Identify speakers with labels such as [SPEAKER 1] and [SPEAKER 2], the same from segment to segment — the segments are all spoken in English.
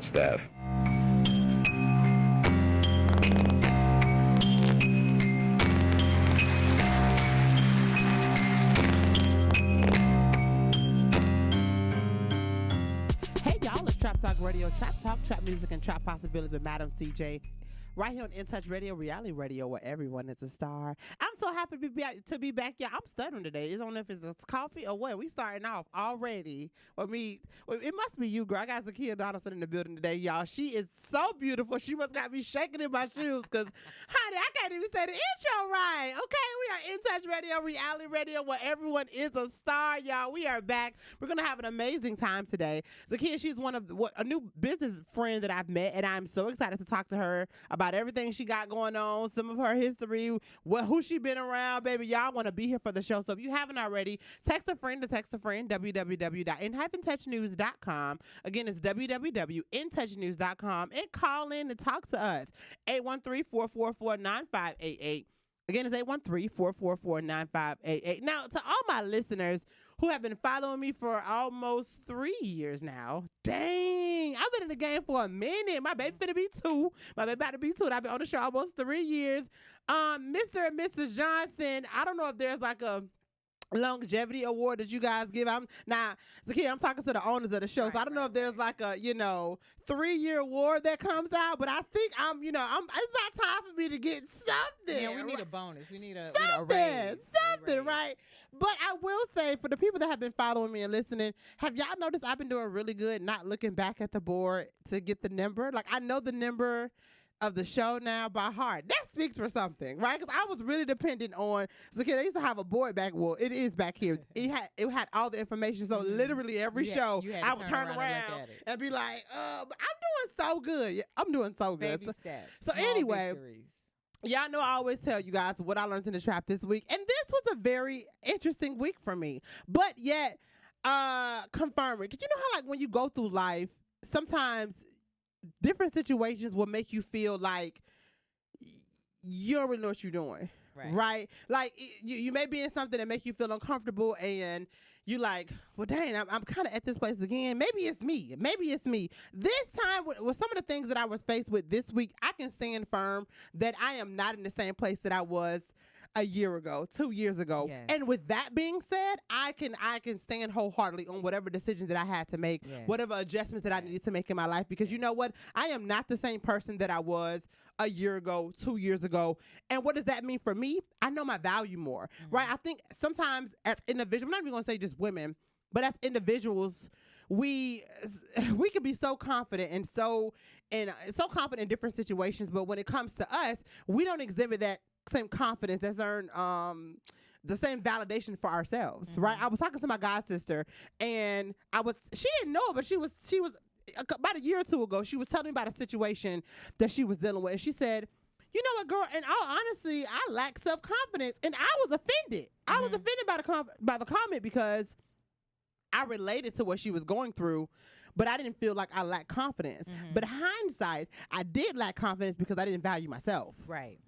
[SPEAKER 1] staff.
[SPEAKER 2] Hey y'all, it's Trap Talk Radio, Trap Talk, Trap Music, and Trap Possibilities with Madam CJ. Right here on In Touch Radio, reality radio, where everyone is a star. I'm so happy to be back. Yeah, I'm stuttering today. I don't know if it's coffee or what. We starting off already. It must be you, girl. I got Sakeya Donaldson in the building today, y'all. She is so beautiful. She must got me shaking in my shoes because, honey, I can't even say the intro right. Okay, we are In Touch Radio, reality radio, where everyone is a star, y'all. We are back. We're gonna have an amazing time today. Sakeya, she's a new business friend that I've met, and I'm so excited to talk to her about everything she got going on, some of her history, who she been around, baby. Y'all want to be here for the show. So if you haven't already, text a friend, www.intouchnews.com. Again, it's www.intouchnews.com, and call in and talk to us. 813-444-9588. Again, it's 813-444-9588. Now, to all my listeners who have been following me for almost 3 years now. Dang, I've been in the game for a minute. My baby finna be 2. My baby about to be 2, and I've been on the show almost 3 years. Mr. and Mrs. Johnson, I don't know if there's like a longevity award that you guys give. Zakiya, I'm talking to the owners of the show, so I don't know if there's like a 3-year award that comes out, but I think it's about time for me to get something.
[SPEAKER 3] Yeah, we need a bonus. We need a
[SPEAKER 2] something, right? But I will say, for the people that have been following me and listening, have y'all noticed I've been doing really good not looking back at the board to get the number? Like, I know the number of the show now by heart. That speaks for something, right? Because I was really dependent on. So they used to have a board back. Well, it is back here. It had all the information. So literally every show, I would turn around and be like, but I'm doing so good. Yeah, I'm doing so good.
[SPEAKER 3] Baby steps.
[SPEAKER 2] So anyway.
[SPEAKER 3] Victories.
[SPEAKER 2] Y'all know I always tell you guys what I learned in the trap this week. And this was a very interesting week for me. But yet, confirming. Because you know how, like, when you go through life, sometimes different situations will make you feel like you don't really know what you're doing. Right? Like, you may be in something that makes you feel uncomfortable, and you like, well, dang, I'm kind of at this place again. Maybe it's me. This time, with some of the things that I was faced with this week, I can stand firm that I am not in the same place that I was a year ago, 2 years ago.
[SPEAKER 3] Yes.
[SPEAKER 2] And with that being said, I can stand wholeheartedly on whatever decisions that I had to make, whatever adjustments that I needed to make in my life, because you know what? I am not the same person that I was a year ago, 2 years ago. And what does that mean for me? I know my value more, right? I think sometimes as individuals, I'm not even going to say just women, but as individuals, we can be so confident and so confident in different situations, but when it comes to us, we don't exhibit that same confidence that's earned the same validation for ourselves, right? I was talking to my god sister, and she didn't know it, but she was about a year or two ago, she was telling me about a situation that she was dealing with, and she said, you know what, girl, in all honesty, I lack self-confidence, and I was offended. I was offended by the comment because I related to what she was going through, but I didn't feel like I lacked confidence. But hindsight, I did lack confidence because I didn't value myself. Right.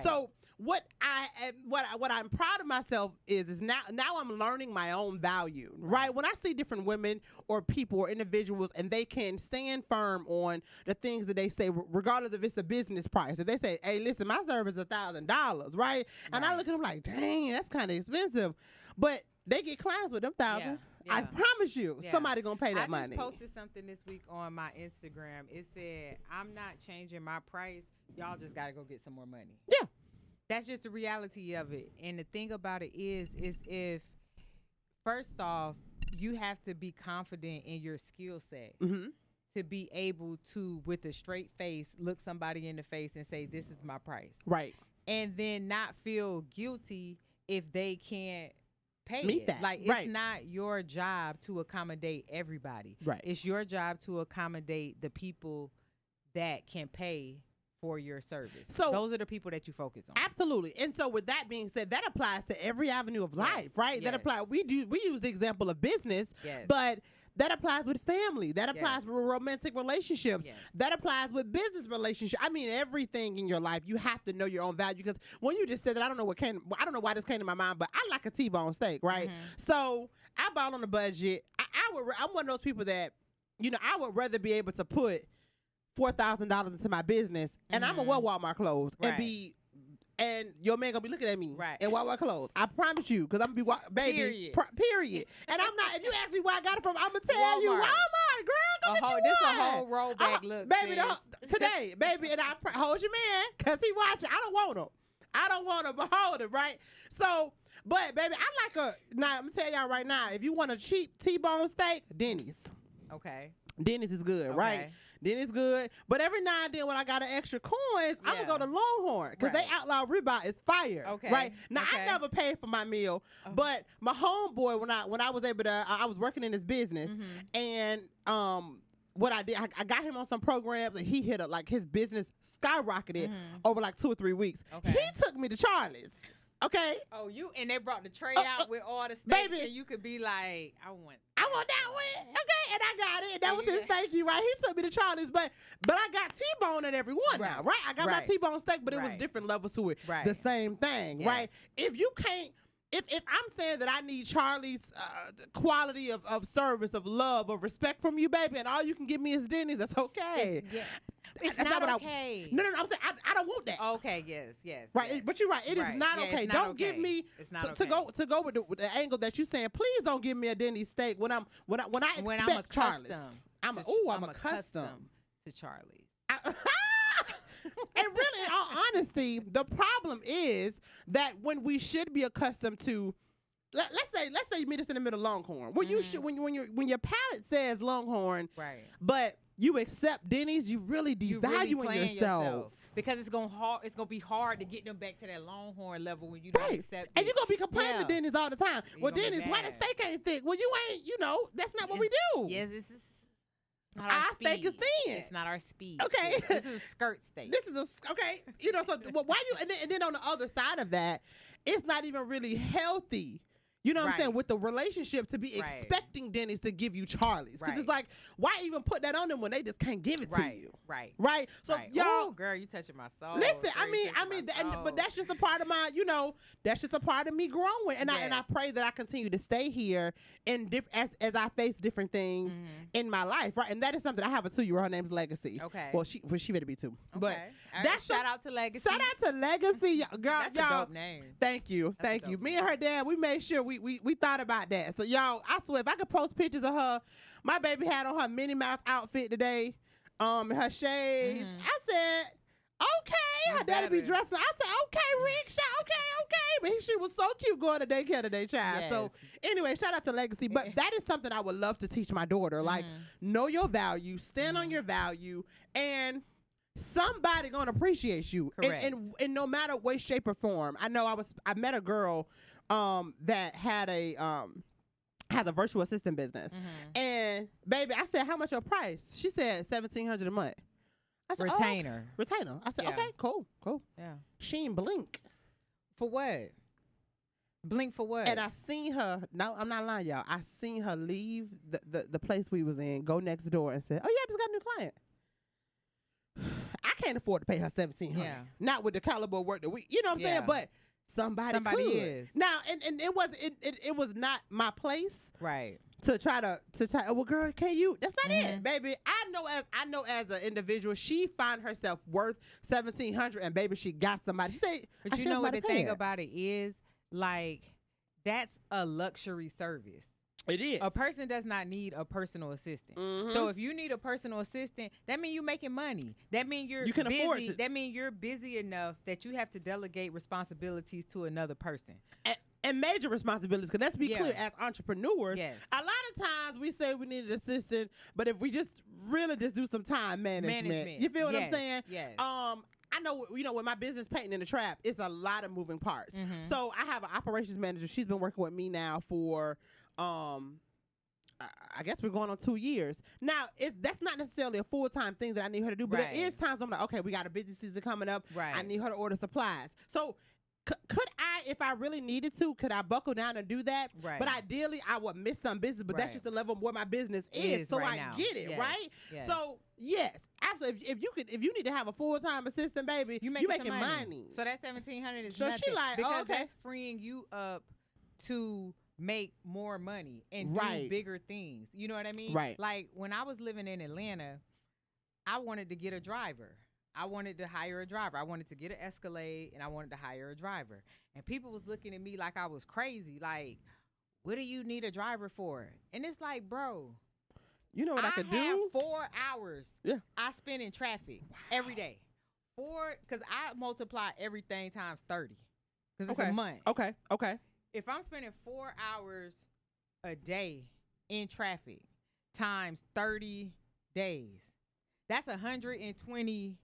[SPEAKER 2] So what I'm proud of myself is now I'm learning my own value, right? When I see different women or people or individuals and they can stand firm on the things that they say, regardless if it's a business price. If they say, hey, listen, my service is $1,000, right? And I look at them like, dang, that's kind of expensive. But they get clients with them $1,000. Yeah. I promise you, somebody gonna pay that money.
[SPEAKER 3] I just posted something this week on my Instagram. It said, I'm not changing my price. Y'all just gotta go get some more money.
[SPEAKER 2] Yeah.
[SPEAKER 3] That's just the reality of it. And the thing about it is if, first off, you have to be confident in your skill set to be able to, with a straight face, look somebody in the face and say, this is my price.
[SPEAKER 2] Right.
[SPEAKER 3] And then not feel guilty if they can't pay
[SPEAKER 2] Meet that.
[SPEAKER 3] Like, it's not your job to accommodate everybody.
[SPEAKER 2] Right.
[SPEAKER 3] It's your job to accommodate the people that can pay for your service. So those are the people that you focus on.
[SPEAKER 2] Absolutely. And so with that being said, that applies to every avenue of life, right? That applies. We use the example of business, but that applies with family. That applies with romantic relationships. That applies with business relationships. I mean, everything in your life, you have to know your own value. Because when you just said that, I don't know why this came to my mind, but I like a T-bone steak, right? So I bought on a budget. I'm one of those people that I would rather be able to put $4,000 into my business, and I'm gonna wear Walmart clothes and your man gonna be looking at me in Walmart clothes. I promise you, because I'm gonna be baby. Period. And I'm not. If you ask me where I got it from, I'm gonna tell you Walmart, girl. Go get you
[SPEAKER 3] this a whole rollback look,
[SPEAKER 2] baby. Today, baby, and I hold your man, cause he watching. I don't want him, but hold him, right? So, but baby, I like now. I'm gonna tell y'all right now. If you want a cheap T-bone steak, Denny's.
[SPEAKER 3] Okay.
[SPEAKER 2] Denny's is good, right? Denny's good. But every now and then when I got an extra coins, I'm going to go to Longhorn because they outlaw ribeye is fire. Okay. Right? Now, I never paid for my meal, but my homeboy, when I was able to, I was working in his business, and what I did, I got him on some programs, and he hit up, like, his business skyrocketed over like 2 or 3 weeks. Okay. He took me to Charlie's. Okay.
[SPEAKER 3] Oh, and they brought the tray out with all the steaks, baby, and you could be like, I want that one.
[SPEAKER 2] Okay, and I got it. And that was his thank you, right? He took me to Charlie's, but I got T-bone at every one now, right? I got my T-bone steak, but it was different levels to it. Right. The same thing, right? If you can't, if I'm saying that I need Charlie's quality of service, of love, of respect from you, baby, and all you can give me is Denny's, that's okay.
[SPEAKER 3] It's not okay.
[SPEAKER 2] No, I'm saying I don't want that.
[SPEAKER 3] Okay, yes.
[SPEAKER 2] Right,
[SPEAKER 3] yes.
[SPEAKER 2] But you're right. It is not okay. Don't give me to go with the angle that you're saying. Please don't give me a Denny's steak when I expect Charlie's. I'm accustomed
[SPEAKER 3] to Charlie's.
[SPEAKER 2] And really, in all honesty, the problem is that when we should be accustomed to, let's say you meet us in the middle of Longhorn. Well, you should when your palate says Longhorn,
[SPEAKER 3] right?
[SPEAKER 2] But you accept Denny's, you really devaluing yourself.
[SPEAKER 3] Because it's gonna be hard to get them back to that Longhorn level when you don't accept it.
[SPEAKER 2] And you're gonna be complaining to Denny's all the time. Well, Denny's, why the steak ain't thick? Well, you ain't, that's not what we do.
[SPEAKER 3] Yes, this is not our
[SPEAKER 2] steak is thin.
[SPEAKER 3] It's not our speed.
[SPEAKER 2] Okay.
[SPEAKER 3] This is a skirt steak.
[SPEAKER 2] Okay. So why you and then on the other side of that, it's not even really healthy. You know what I'm saying? With the relationship to be expecting Denny's to give you Charlie's. Because it's like, why even put that on them when they just can't give it to you? Right. So y'all,
[SPEAKER 3] ooh, girl, you touching my soul.
[SPEAKER 2] Listen, but that's just a part of my, that's just a part of me growing. And I pray that I continue to stay here as I face different things in my life. Right. And that is something. I have a 2-year-old. Her name's Legacy. Okay. Well, she better be 2. Okay. But
[SPEAKER 3] shout out to Legacy.
[SPEAKER 2] Shout out to Legacy, girl.
[SPEAKER 3] That's a dope name.
[SPEAKER 2] Thank you. Me and her dad, we made sure we thought about that. So y'all, I swear, if I could post pictures of her, my baby had on her Minnie Mouse outfit today, her shades. I said, okay, her daddy be dressed. I said, okay, Rick, okay. But she was so cute going to daycare today, child. Yes. So anyway, shout out to Legacy. But that is something I would love to teach my daughter. Like, know your value, stand on your value, and somebody gonna appreciate you.
[SPEAKER 3] Correct.
[SPEAKER 2] And no matter way, shape, or form. I met a girl that had has a virtual assistant business. And baby, I said, how much your price? She said $1,700 a month. I said,
[SPEAKER 3] retainer.
[SPEAKER 2] Retainer. I said, okay, cool.
[SPEAKER 3] Yeah.
[SPEAKER 2] She ain't blink.
[SPEAKER 3] For what? Blink for what?
[SPEAKER 2] And I seen her, no, I'm not lying, y'all. I seen her leave the place we was in, go next door and said, oh yeah, I just got a new client. I can't afford to pay her $1,700. Yeah. Not with the caliber of work that we, you know what I'm saying? But somebody could. Is. Now, and it was not my place.
[SPEAKER 3] Right.
[SPEAKER 2] To try, well, girl, can you? That's not it, baby. I know as an individual, she find herself worth $1,700, and baby, she got somebody. She say,
[SPEAKER 3] but you know what the thing about it is, like, that's a luxury service.
[SPEAKER 2] It is.
[SPEAKER 3] A person does not need a personal assistant. So if you need a personal assistant, that means you're making money. That means you can busy. Afford it. That means you're busy enough that you have to delegate responsibilities to another person.
[SPEAKER 2] And major responsibilities, because let's be clear, as entrepreneurs, a lot of times we say we need an assistant, but if we just really just do some time management. You feel what I'm saying?
[SPEAKER 3] Yes.
[SPEAKER 2] I know, with my business Painting in the Trap, it's a lot of moving parts. So I have an operations manager. She's been working with me now for, I guess we're going on 2 years. Now, that's not necessarily a full-time thing that I need her to do, but there is times I'm like, okay, we got a busy season coming up. I need her to order supplies. So could I, if I really needed to, could I buckle down and do that? Right. But ideally, I would miss some business, but that's just the level of where my business is. So I get it, right? Yes. So, yes, absolutely. If you need to have a full-time assistant, baby, you're making money.
[SPEAKER 3] So that $1,700 is
[SPEAKER 2] so
[SPEAKER 3] nothing.
[SPEAKER 2] She like,
[SPEAKER 3] because that's freeing you up to make more money and do bigger things. You know what I mean?
[SPEAKER 2] Right.
[SPEAKER 3] Like when I was living in Atlanta, I wanted to get a driver. I wanted to hire a driver. I wanted to get an Escalade and I wanted to hire a driver. And people was looking at me like I was crazy. Like, what do you need a driver for? And it's like, bro,
[SPEAKER 2] you know what I could do?
[SPEAKER 3] I have 4 hours I spend in traffic every day. Because I multiply everything times 30. Because it's a month.
[SPEAKER 2] Okay.
[SPEAKER 3] If I'm spending 4 hours a day in traffic times 30 days, that's 120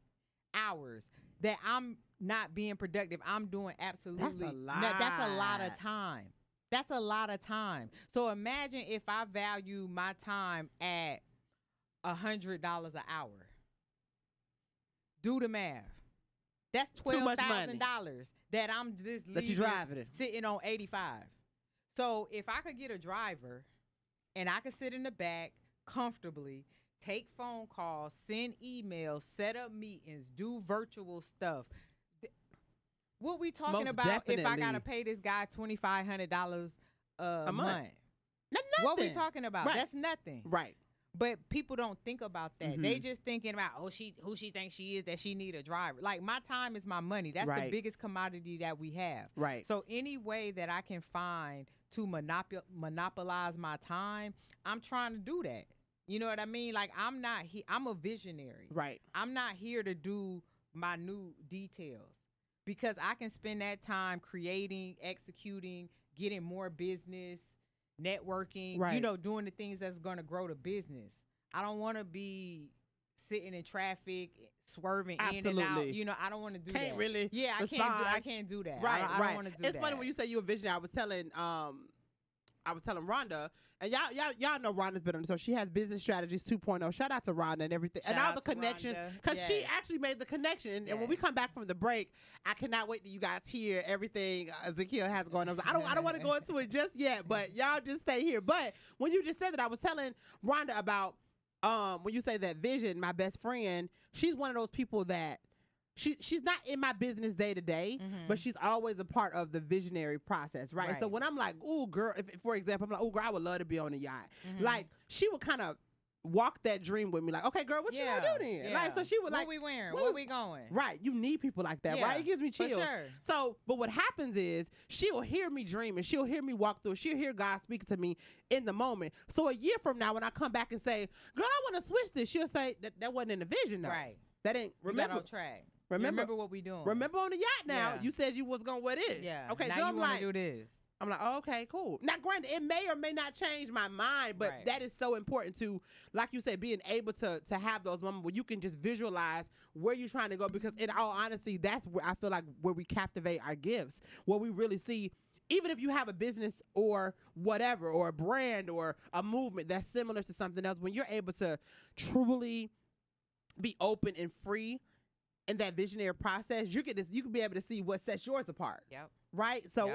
[SPEAKER 3] hours that I'm not being productive. I'm doing absolutely
[SPEAKER 2] that's a lot.
[SPEAKER 3] That's a lot of time. That's a lot of time. So imagine if I value my time at $100 an hour. Do the math. That's $12,000 that I'm just
[SPEAKER 2] that you driving it,
[SPEAKER 3] sitting on 85. So if I could get a driver and I could sit in the back comfortably, take phone calls, send emails, set up meetings, do virtual stuff. What we talking
[SPEAKER 2] Most
[SPEAKER 3] about
[SPEAKER 2] definitely.
[SPEAKER 3] if I gotta pay this guy $2,500 a month?
[SPEAKER 2] Nothing.
[SPEAKER 3] What we talking about?
[SPEAKER 2] Right.
[SPEAKER 3] That's nothing.
[SPEAKER 2] Right.
[SPEAKER 3] But people don't think about that. They just thinking about, who she thinks she is, that she need a driver. Like, my time is my money. That's the biggest commodity that we have.
[SPEAKER 2] Right.
[SPEAKER 3] So any way that I can find to monopolize my time, I'm trying to do that. You know what I mean? Like, I'm a visionary.
[SPEAKER 2] Right.
[SPEAKER 3] I'm not here to do my new details because I can spend that time creating, executing, getting more business, networking, doing the things that's going to grow the business. I don't want to be sitting in traffic, swerving in and out. I don't want to do that.
[SPEAKER 2] Can't really.
[SPEAKER 3] Yeah, I can't do that.
[SPEAKER 2] Right,
[SPEAKER 3] I don't want to do that.
[SPEAKER 2] It's funny when you say you a visionary. I was telling Rhonda, and y'all know Rhonda's been on the show. She has Business Strategies 2.0. Shout out to Rhonda and everything. And all the connections. Because she actually made the connection. And when we come back from the break, I cannot wait till you guys hear everything Sakeya has going on. I don't want to go into it just yet, but y'all just stay here. But when you just said that, I was telling Rhonda about when you say that vision, my best friend, she's one of those people that she's not in my business day to day, but she's always a part of the visionary process, right? So when I'm like, ooh, girl, if, for example, I'm like, ooh, girl, I would love to be on a yacht. Like, she would kind of walk that dream with me, like, okay, girl, what you gonna do then?
[SPEAKER 3] Yeah.
[SPEAKER 2] Like, so she would
[SPEAKER 3] what
[SPEAKER 2] like,
[SPEAKER 3] we wearing? Where we going?
[SPEAKER 2] Right, you need people like that, right? It gives me chills.
[SPEAKER 3] For sure.
[SPEAKER 2] So, but what happens is she'll hear me dreaming, she'll hear me walk through, she'll hear God speaking to me in the moment. So a year from now, when I come back and say, girl, I want to switch this, she'll say that wasn't in the vision, though.
[SPEAKER 3] Right.
[SPEAKER 2] That ain't, remember.
[SPEAKER 3] You got on track.
[SPEAKER 2] Remember
[SPEAKER 3] what we doing.
[SPEAKER 2] Remember on the yacht now, you said you was going to wear this.
[SPEAKER 3] Yeah.
[SPEAKER 2] Okay,
[SPEAKER 3] now
[SPEAKER 2] so I'm like,
[SPEAKER 3] do this.
[SPEAKER 2] I'm like, oh, okay, cool. Now, granted, it may or may not change my mind, but that is so important to, like you said, being able to have those moments where you can just visualize where you're trying to go. Because in all honesty, that's where I feel like where we captivate our gifts, where we really see, even if you have a business or whatever, or a brand or a movement that's similar to something else, when you're able to truly be open and free in that visionary process, you can be able to see what sets yours apart.
[SPEAKER 3] Yep.
[SPEAKER 2] Right? So,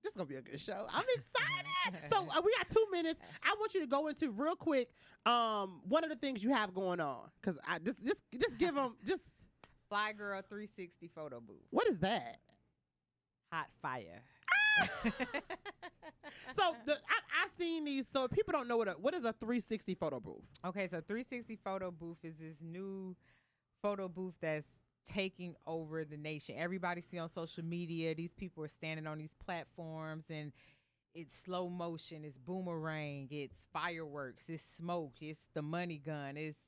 [SPEAKER 2] this is going to be a good show. I'm excited. So we got 2 minutes. I want you to go into real quick one of the things you have going on. Because I just give them just
[SPEAKER 3] Fly Girl 360 photo booth.
[SPEAKER 2] What is that?
[SPEAKER 3] Hot fire.
[SPEAKER 2] So I've seen these. So if people don't know what is a 360 photo booth?
[SPEAKER 3] Okay, so 360 photo booth is this new photo booth that's taking over the nation. Everybody see on social media, these people are standing on these platforms and it's slow motion, it's boomerang, it's fireworks, it's smoke, it's the money gun, it's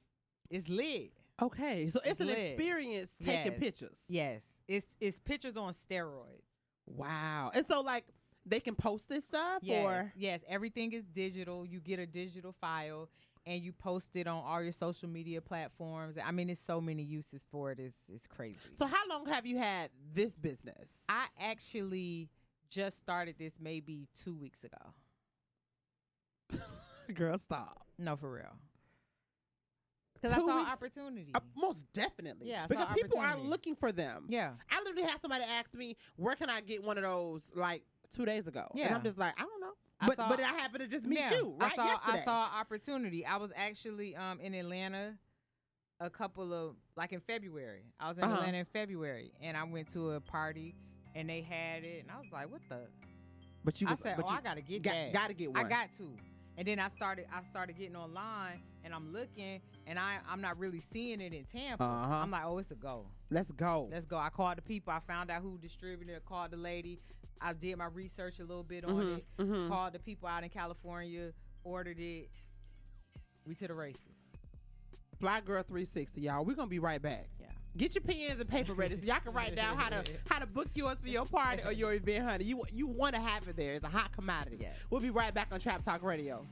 [SPEAKER 3] lit.
[SPEAKER 2] Okay, so it's an experience taking pictures.
[SPEAKER 3] Yes, it's pictures on steroids.
[SPEAKER 2] Wow. And so like they can post this stuff
[SPEAKER 3] Yes, everything is digital. You get a digital file and you post it on all your social media platforms. I mean, there's so many uses for it. It's crazy.
[SPEAKER 2] So how long have you had this business?
[SPEAKER 3] I actually just started this maybe 2 weeks ago.
[SPEAKER 2] Girl, stop.
[SPEAKER 3] No, for real. Because I saw opportunity.
[SPEAKER 2] Most definitely.
[SPEAKER 3] Yeah,
[SPEAKER 2] because people are looking for them.
[SPEAKER 3] Yeah.
[SPEAKER 2] I literally had somebody ask me, where can I get one of those, like 2 days ago?
[SPEAKER 3] Yeah.
[SPEAKER 2] And I'm just like, I don't know. But I happened to just meet you, right?
[SPEAKER 3] I saw opportunity. I was actually in Atlanta a couple of, like in February. I was in Atlanta in February, and I went to a party, and they had it, and I was like, what the?
[SPEAKER 2] But you
[SPEAKER 3] I
[SPEAKER 2] was,
[SPEAKER 3] said,
[SPEAKER 2] but
[SPEAKER 3] oh,
[SPEAKER 2] you
[SPEAKER 3] I gotta get that.
[SPEAKER 2] Gotta get one.
[SPEAKER 3] I got to. And then I started getting online, and I'm looking, and I'm not really seeing it in Tampa. I'm like, oh, it's a go.
[SPEAKER 2] Let's go.
[SPEAKER 3] I called the people. I found out who distributed it. Called the lady. I did my research a little bit on it. Called the people out in California. Ordered it. We to the races.
[SPEAKER 2] Fly Girl 360, y'all. We're gonna be right back.
[SPEAKER 3] Yeah.
[SPEAKER 2] Get your pens and paper ready so y'all can write down how to book yours for your party or your event, honey. You want to have it there. It's a hot commodity.
[SPEAKER 3] Yes.
[SPEAKER 2] We'll be right back on Trap Talk Radio.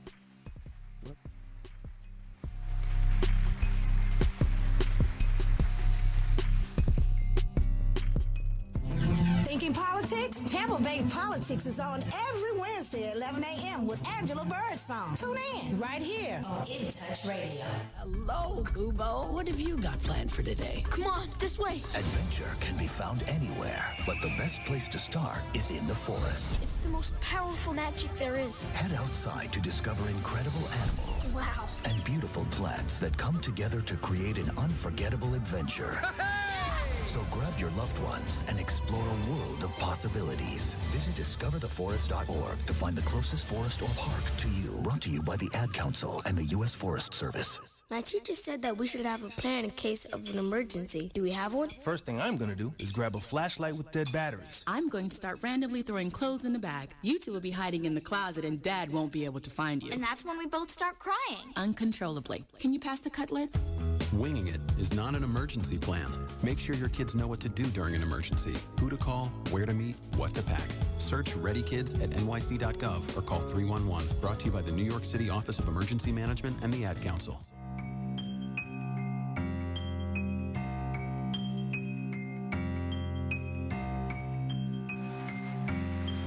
[SPEAKER 1] Thinking politics? Tampa Bay Politics is on every Wednesday at 11 a.m. with Angela Birdsong. Tune in right here on In Touch Radio.
[SPEAKER 4] Hello, Kubo. What have you got planned for today?
[SPEAKER 5] Come on, this way.
[SPEAKER 6] Adventure can be found anywhere, but the best place to start is in the forest.
[SPEAKER 5] It's the most powerful magic there is.
[SPEAKER 6] Head outside to discover incredible animals.
[SPEAKER 5] Wow.
[SPEAKER 6] And beautiful plants that come together to create an unforgettable adventure. So grab your loved ones and explore a world of possibilities. Visit discovertheforest.org to find the closest forest or park to you. Brought to you by the Ad Council and the U.S. Forest Service.
[SPEAKER 5] My teacher said that we should have a plan in case of an emergency. Do we have one?
[SPEAKER 7] First thing I'm gonna do is grab a flashlight with dead batteries.
[SPEAKER 8] I'm going to start randomly throwing clothes in the bag. You two will be hiding in the closet and Dad won't be able to find you.
[SPEAKER 5] And that's when we both start crying.
[SPEAKER 8] Uncontrollably. Can you pass the cutlets?
[SPEAKER 9] Winging it is not an emergency plan. Make sure your kids know what to do during an emergency, who to call, where to meet, what to pack. Search Ready Kids at nyc.gov or call 311. Brought to you by the New York City Office of Emergency Management and the Ad Council.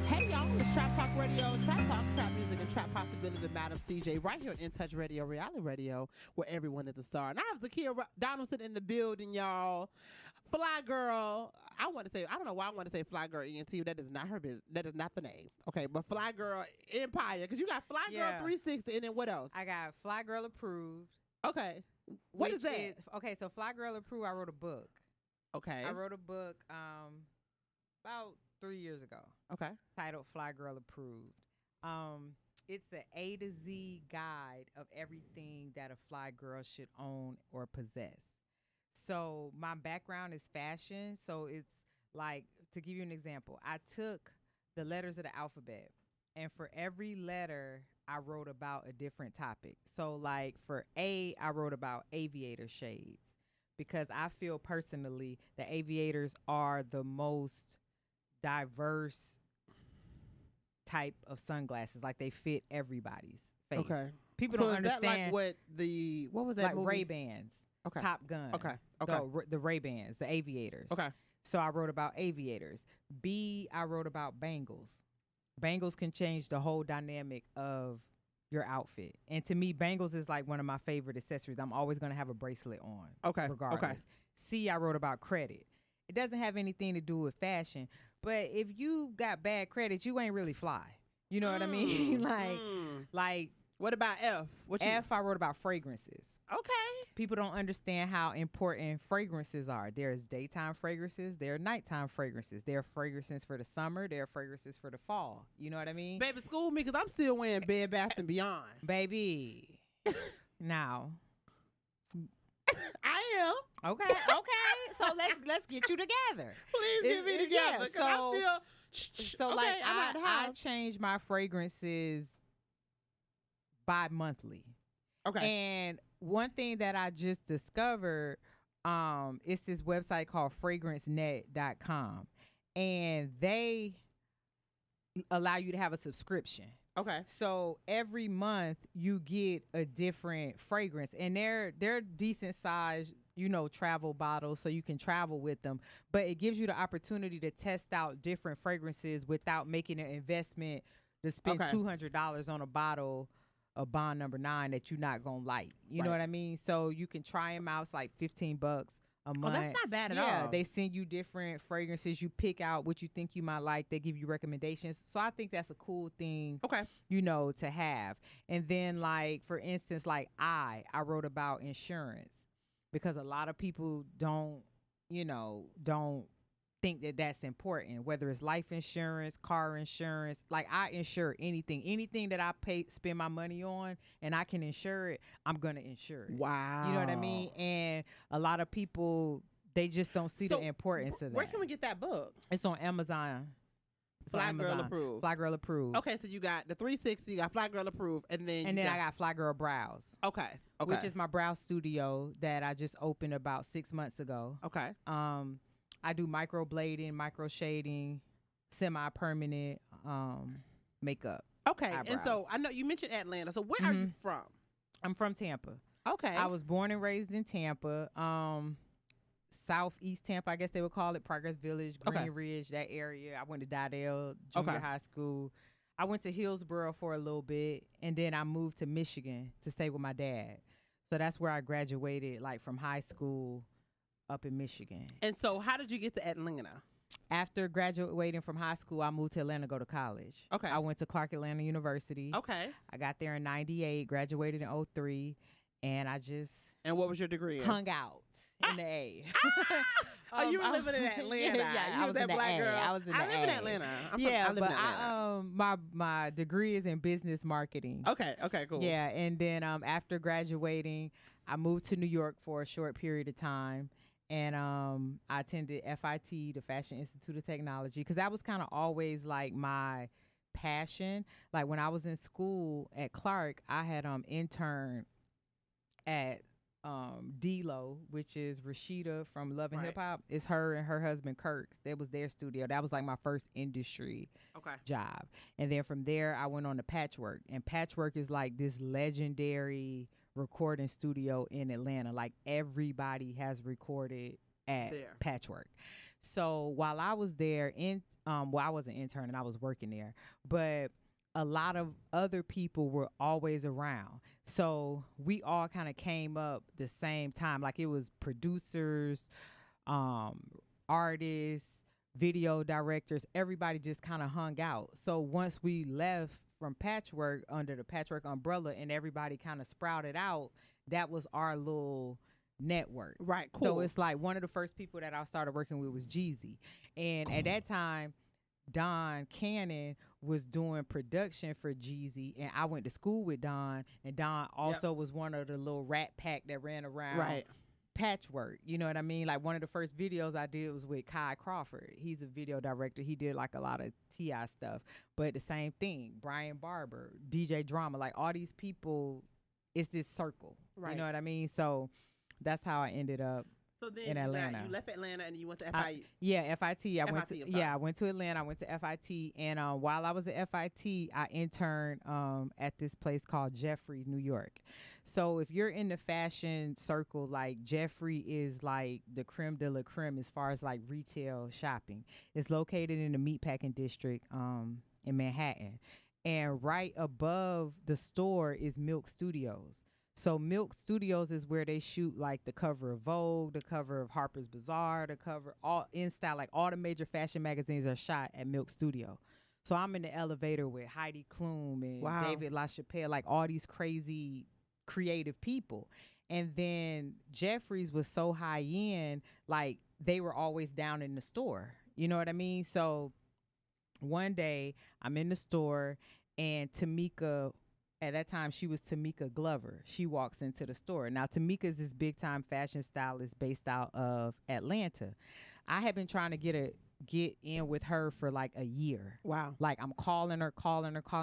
[SPEAKER 2] Hey y'all, it's Trap Talk Radio, Trap Talk, Trap Music, and Trap Possibilities with Madam CJ right here on In Touch Radio, reality radio, where everyone is a star. And I have Sakeya Donaldson in the building, y'all. Fly Girl, I don't know why I want to say Fly Girl ENT. That is not her business. That is not the name. Okay, but Fly Girl Empire, because you got Fly Girl 360, and then what else?
[SPEAKER 3] I got Fly Girl Approved.
[SPEAKER 2] Okay. What is that?
[SPEAKER 3] Okay, so Fly Girl Approved, I wrote a book.
[SPEAKER 2] Okay.
[SPEAKER 3] I wrote a book about 3 years ago.
[SPEAKER 2] Okay.
[SPEAKER 3] Titled Fly Girl Approved. It's an A to Z guide of everything that a fly girl should own or possess. So my background is fashion. So it's like, to give you an example, I took the letters of the alphabet, and for every letter, I wrote about a different topic. So like for A, I wrote about aviator shades, because I feel personally that aviators are the most diverse type of sunglasses. Like they fit everybody's face.
[SPEAKER 2] Okay.
[SPEAKER 3] People
[SPEAKER 2] so
[SPEAKER 3] don't
[SPEAKER 2] is
[SPEAKER 3] understand.
[SPEAKER 2] That like what was that
[SPEAKER 3] like
[SPEAKER 2] movie?
[SPEAKER 3] Ray-Bans.
[SPEAKER 2] Okay.
[SPEAKER 3] Top Gun.
[SPEAKER 2] Okay. Okay.
[SPEAKER 3] The Ray-Bans, the aviators.
[SPEAKER 2] Okay.
[SPEAKER 3] So I wrote about aviators. B, I wrote about bangles. Bangles can change the whole dynamic of your outfit. And to me, bangles is like one of my favorite accessories. I'm always going to have a bracelet on.
[SPEAKER 2] Okay.
[SPEAKER 3] Regardless.
[SPEAKER 2] Okay.
[SPEAKER 3] C, I wrote about credit. It doesn't have anything to do with fashion, but if you got bad credit, you ain't really fly. You know what I mean? like.
[SPEAKER 2] What about F?
[SPEAKER 3] I wrote about fragrances.
[SPEAKER 2] Okay.
[SPEAKER 3] People don't understand how important fragrances are. There's daytime fragrances. There are nighttime fragrances. There are fragrances for the summer. There are fragrances for the fall. You know what I mean?
[SPEAKER 2] Baby, school me, because I'm still wearing Bed Bath & Beyond.
[SPEAKER 3] Baby. Now.
[SPEAKER 2] I am.
[SPEAKER 3] Okay. So let's get you together.
[SPEAKER 2] Please get me together, because I'm still.
[SPEAKER 3] So
[SPEAKER 2] okay,
[SPEAKER 3] like
[SPEAKER 2] I
[SPEAKER 3] change my fragrances bi-monthly.
[SPEAKER 2] Okay.
[SPEAKER 3] And one thing that I just discovered, it's this website called fragrancenet.com, and they allow you to have a subscription.
[SPEAKER 2] Okay.
[SPEAKER 3] So every month you get a different fragrance, and they're decent size, travel bottles, so you can travel with them. But it gives you the opportunity to test out different fragrances without making an investment to spend $200 on a bottle of Bond number 9 that you're not gonna like. You know what I mean? So you can try them out. It's like $15 a month.
[SPEAKER 2] Oh, that's not bad at all.
[SPEAKER 3] Yeah, they send you different fragrances. You pick out what you think you might like. They give you recommendations. So I think that's a cool thing.
[SPEAKER 2] Okay.
[SPEAKER 3] To have. And then like, for instance, like I wrote about insurance, because a lot of people don't think that that's important, whether it's life insurance, car insurance. Like, I insure anything that I spend my money on and I can insure it, I'm going to insure it.
[SPEAKER 2] Wow.
[SPEAKER 3] You know what I mean? And a lot of people, they just don't see the importance of that.
[SPEAKER 2] Where can we get that book?
[SPEAKER 3] It's on Amazon.
[SPEAKER 2] Fly Girl Approved.
[SPEAKER 3] Fly Girl Approved.
[SPEAKER 2] Okay, so you got the 360, you got Fly Girl Approved, and then
[SPEAKER 3] I got Fly Girl Brows.
[SPEAKER 2] Okay.
[SPEAKER 3] Which is my brow studio that I just opened about 6 months ago.
[SPEAKER 2] Okay.
[SPEAKER 3] I do microblading, micro shading, semi-permanent makeup.
[SPEAKER 2] Okay.
[SPEAKER 3] Eyebrows.
[SPEAKER 2] And so I know you mentioned Atlanta. So where are you from?
[SPEAKER 3] I'm from Tampa.
[SPEAKER 2] Okay.
[SPEAKER 3] I was born and raised in Tampa. Southeast Tampa, I guess they would call it, Progress Village, Green Ridge, that area. I went to Didell Junior High School. I went to Hillsborough for a little bit, and then I moved to Michigan to stay with my dad. So that's where I graduated, like, from high school up in Michigan.
[SPEAKER 2] And so how did you get to Atlanta?
[SPEAKER 3] After graduating from high school, I moved to Atlanta to go to college.
[SPEAKER 2] Okay.
[SPEAKER 3] I went to Clark Atlanta University.
[SPEAKER 2] Okay.
[SPEAKER 3] I got there in 98, graduated in 03, and I just...
[SPEAKER 2] And what was your degree in?
[SPEAKER 3] Hung out in the A.
[SPEAKER 2] Oh, you were living in Atlanta.
[SPEAKER 3] Yeah,
[SPEAKER 2] you was that black girl.
[SPEAKER 3] I was in the
[SPEAKER 2] I live in Atlanta. I live in Atlanta.
[SPEAKER 3] My degree is in business marketing.
[SPEAKER 2] Okay, cool.
[SPEAKER 3] Yeah, and then after graduating, I moved to New York for a short period of time. And I attended FIT, the Fashion Institute of Technology, because that was kind of always like my passion. Like when I was in school at Clark, I had interned at D-Lo, which is Rashida from Love and Hip Hop. It's her and her husband Kirk's. That was their studio. That was like my first industry job. And then from there, I went on to Patchwork. And Patchwork is like this legendary recording studio in Atlanta. Like everybody has recorded at Patchwork. So while I was there, I wasn't interning, I was working there, but a lot of other people were always around. So we all kind of came up the same time. Like it was producers, artists, video directors, everybody just kind of hung out. So once we left from Patchwork under the Patchwork umbrella and everybody kind of sprouted out, that was our little network.
[SPEAKER 2] Right, cool.
[SPEAKER 3] So it's like one of the first people that I started working with was Jeezy. And at that time, Don Cannon was doing production for Jeezy, and I went to school with Don, and Don also was one of the little rat pack that ran around Patchwork. You know what I mean? Like one of the first videos I did was with Kai Crawford. He's a video director. He did like a lot of T.I. stuff, but the same thing. Brian Barber, DJ Drama, like all these people, it's this circle. Right. You know what I mean? So that's how I ended up.
[SPEAKER 2] So then
[SPEAKER 3] in Atlanta.
[SPEAKER 2] You left Atlanta and you went to FIT.
[SPEAKER 3] FIT. I went to Atlanta. I went to FIT, and while I was at FIT, I interned at this place called Jeffrey, New York. So if you're in the fashion circle, like Jeffrey is like the creme de la creme as far as like retail shopping. It's located in the meatpacking district in Manhattan, and right above the store is Milk Studios. So Milk Studios is where they shoot like the cover of Vogue, the cover of Harper's Bazaar, the cover all in style, like all the major fashion magazines are shot at Milk Studio. So I'm in the elevator with Heidi Klum and David LaChapelle, like all these crazy creative people. And then Jeffries was so high end, like they were always down in the store. You know what I mean? So one day I'm in the store and Tamika, at that time, she was Tamika Glover. She walks into the store. Now, Tamika is this big-time fashion stylist based out of Atlanta. I had been trying to get in with her for like a year. Wow. Like, I'm calling her.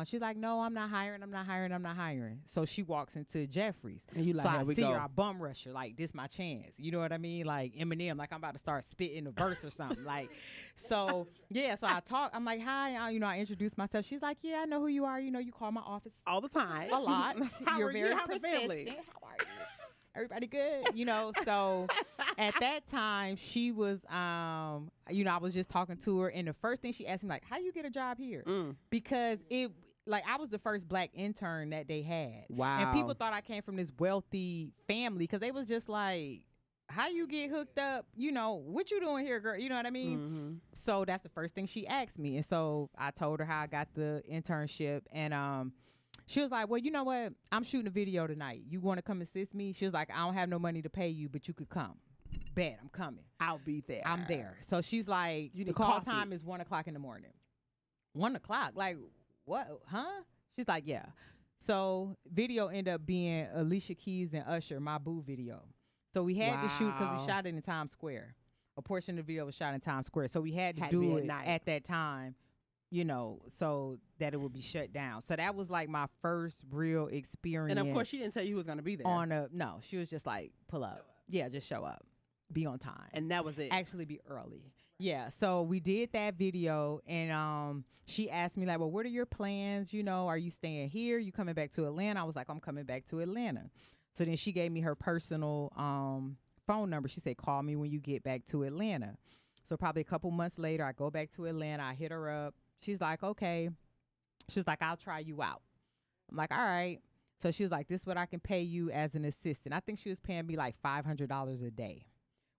[SPEAKER 3] She's like, no, I'm not hiring. So she walks into Jeffries. And you like, so I see her, I bum rush her. Like, this my chance. You know what I mean? Like, Eminem, like I'm about to start spitting a verse or something. Like, so, yeah, so I talk. I'm like, hi. I introduce myself. She's like, yeah, I know who you are. You call my office.
[SPEAKER 2] All the time.
[SPEAKER 3] A lot. You're very
[SPEAKER 2] How's the
[SPEAKER 3] persistent.
[SPEAKER 2] family?
[SPEAKER 3] How are you? Everybody good? So at that time she was, I was just talking to her, and the first thing she asked me, like, how you get a job here? Because I was the first black intern that they had. Wow. And people thought I came from this wealthy family because they was just like, how you get hooked up? What you doing here, girl? You know what I mean? Mm-hmm. So that's the first thing she asked me. And so I told her how I got the internship, and she was like, well, you know what? I'm shooting a video tonight. You want to come assist me? She was like, I don't have no money to pay you, but you could come. bet I'm coming.
[SPEAKER 2] I'll be there.
[SPEAKER 3] I'm there. So she's like,
[SPEAKER 2] You
[SPEAKER 3] the
[SPEAKER 2] need
[SPEAKER 3] call
[SPEAKER 2] coffee.
[SPEAKER 3] time is 1:00 in the morning. 1:00? Like, what? Huh? She's like, yeah. So video ended up being Alicia Keys and Usher, My Boo video. So we had to shoot because we shot it in Times Square. A portion of the video was shot in Times Square. So we had to do it at that time, you know, so that it would be shut down. So that was like my first real experience.
[SPEAKER 2] And of course, she didn't tell you who was going to be there.
[SPEAKER 3] No, she was just like, pull up. Yeah, just show up. Be on time.
[SPEAKER 2] And that was it.
[SPEAKER 3] Actually be early. Yeah, so we did that video, and she asked me, like, well, what are your plans? You know, are you staying here? You coming back to Atlanta? I was like, I'm coming back to Atlanta. So then she gave me her personal phone number. She said, call me when you get back to Atlanta. So probably a couple months later, I go back to Atlanta. I hit her up. She's like, okay. She's like, I'll try you out. I'm like, all right. So she was like, this is what I can pay you as an assistant. I think she was paying me like $500 a day.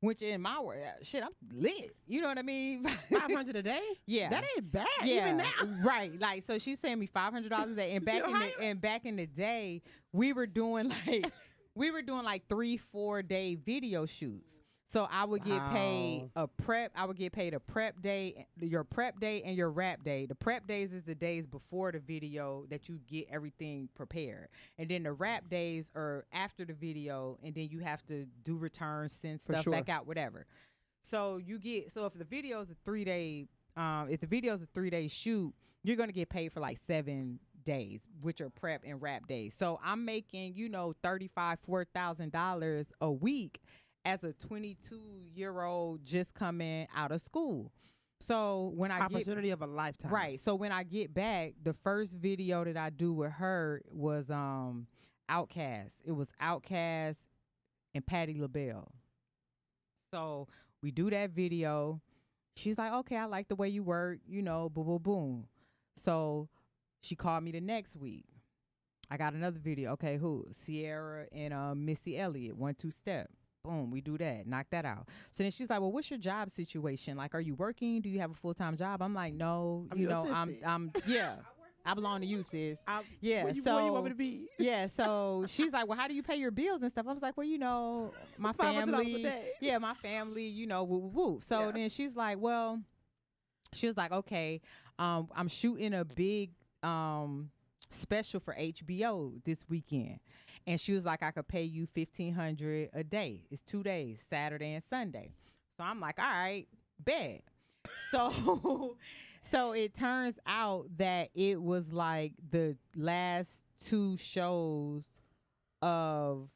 [SPEAKER 3] Which in my world, shit, I'm lit. You know what I mean?
[SPEAKER 2] $500 a day?
[SPEAKER 3] Yeah.
[SPEAKER 2] That ain't bad.
[SPEAKER 3] Yeah.
[SPEAKER 2] Even now.
[SPEAKER 3] Right. Like, so she's paying me $500 a day. And back in the day, we were doing like 3-4 day video shoots. So I would get paid a prep day, your prep day and your wrap day. The prep days is the days before the video that you get everything prepared. And then the wrap days are after the video, and then you have to do returns, send stuff back out, whatever. So if the video is a 3-day, if the video is a 3-day shoot, you're gonna get paid for like 7 days, which are prep and wrap days. So I'm making, $4,000 a week as a 22-year-old just coming out of school. So when
[SPEAKER 2] opportunity of a lifetime.
[SPEAKER 3] Right. So when I get back, the first video that I do with her was Outkast. It was Outkast and Patti LaBelle. So we do that video. She's like, okay, I like the way you work, boom, boom, boom. So she called me the next week. I got another video. Okay, who? Sierra and Missy Elliott, 1-2 Step. Boom, we do that. Knock that out. So then she's like, well, what's your job situation? Like, are you working? Do you have a full-time job? I'm like, no, I'm I belong to you, sis.
[SPEAKER 2] Where you want me to be?
[SPEAKER 3] Yeah, so she's like, well, how do you pay your bills and stuff? I was like, well, my family. Yeah, my family, woo, woo, woo. So then she's like, well, she was like, okay, I'm shooting a big special for HBO this weekend. And she was like, I could pay you $1,500 a day. It's 2 days, Saturday and Sunday. So I'm like, all right, bet. So it turns out that it was like the last 2 shows of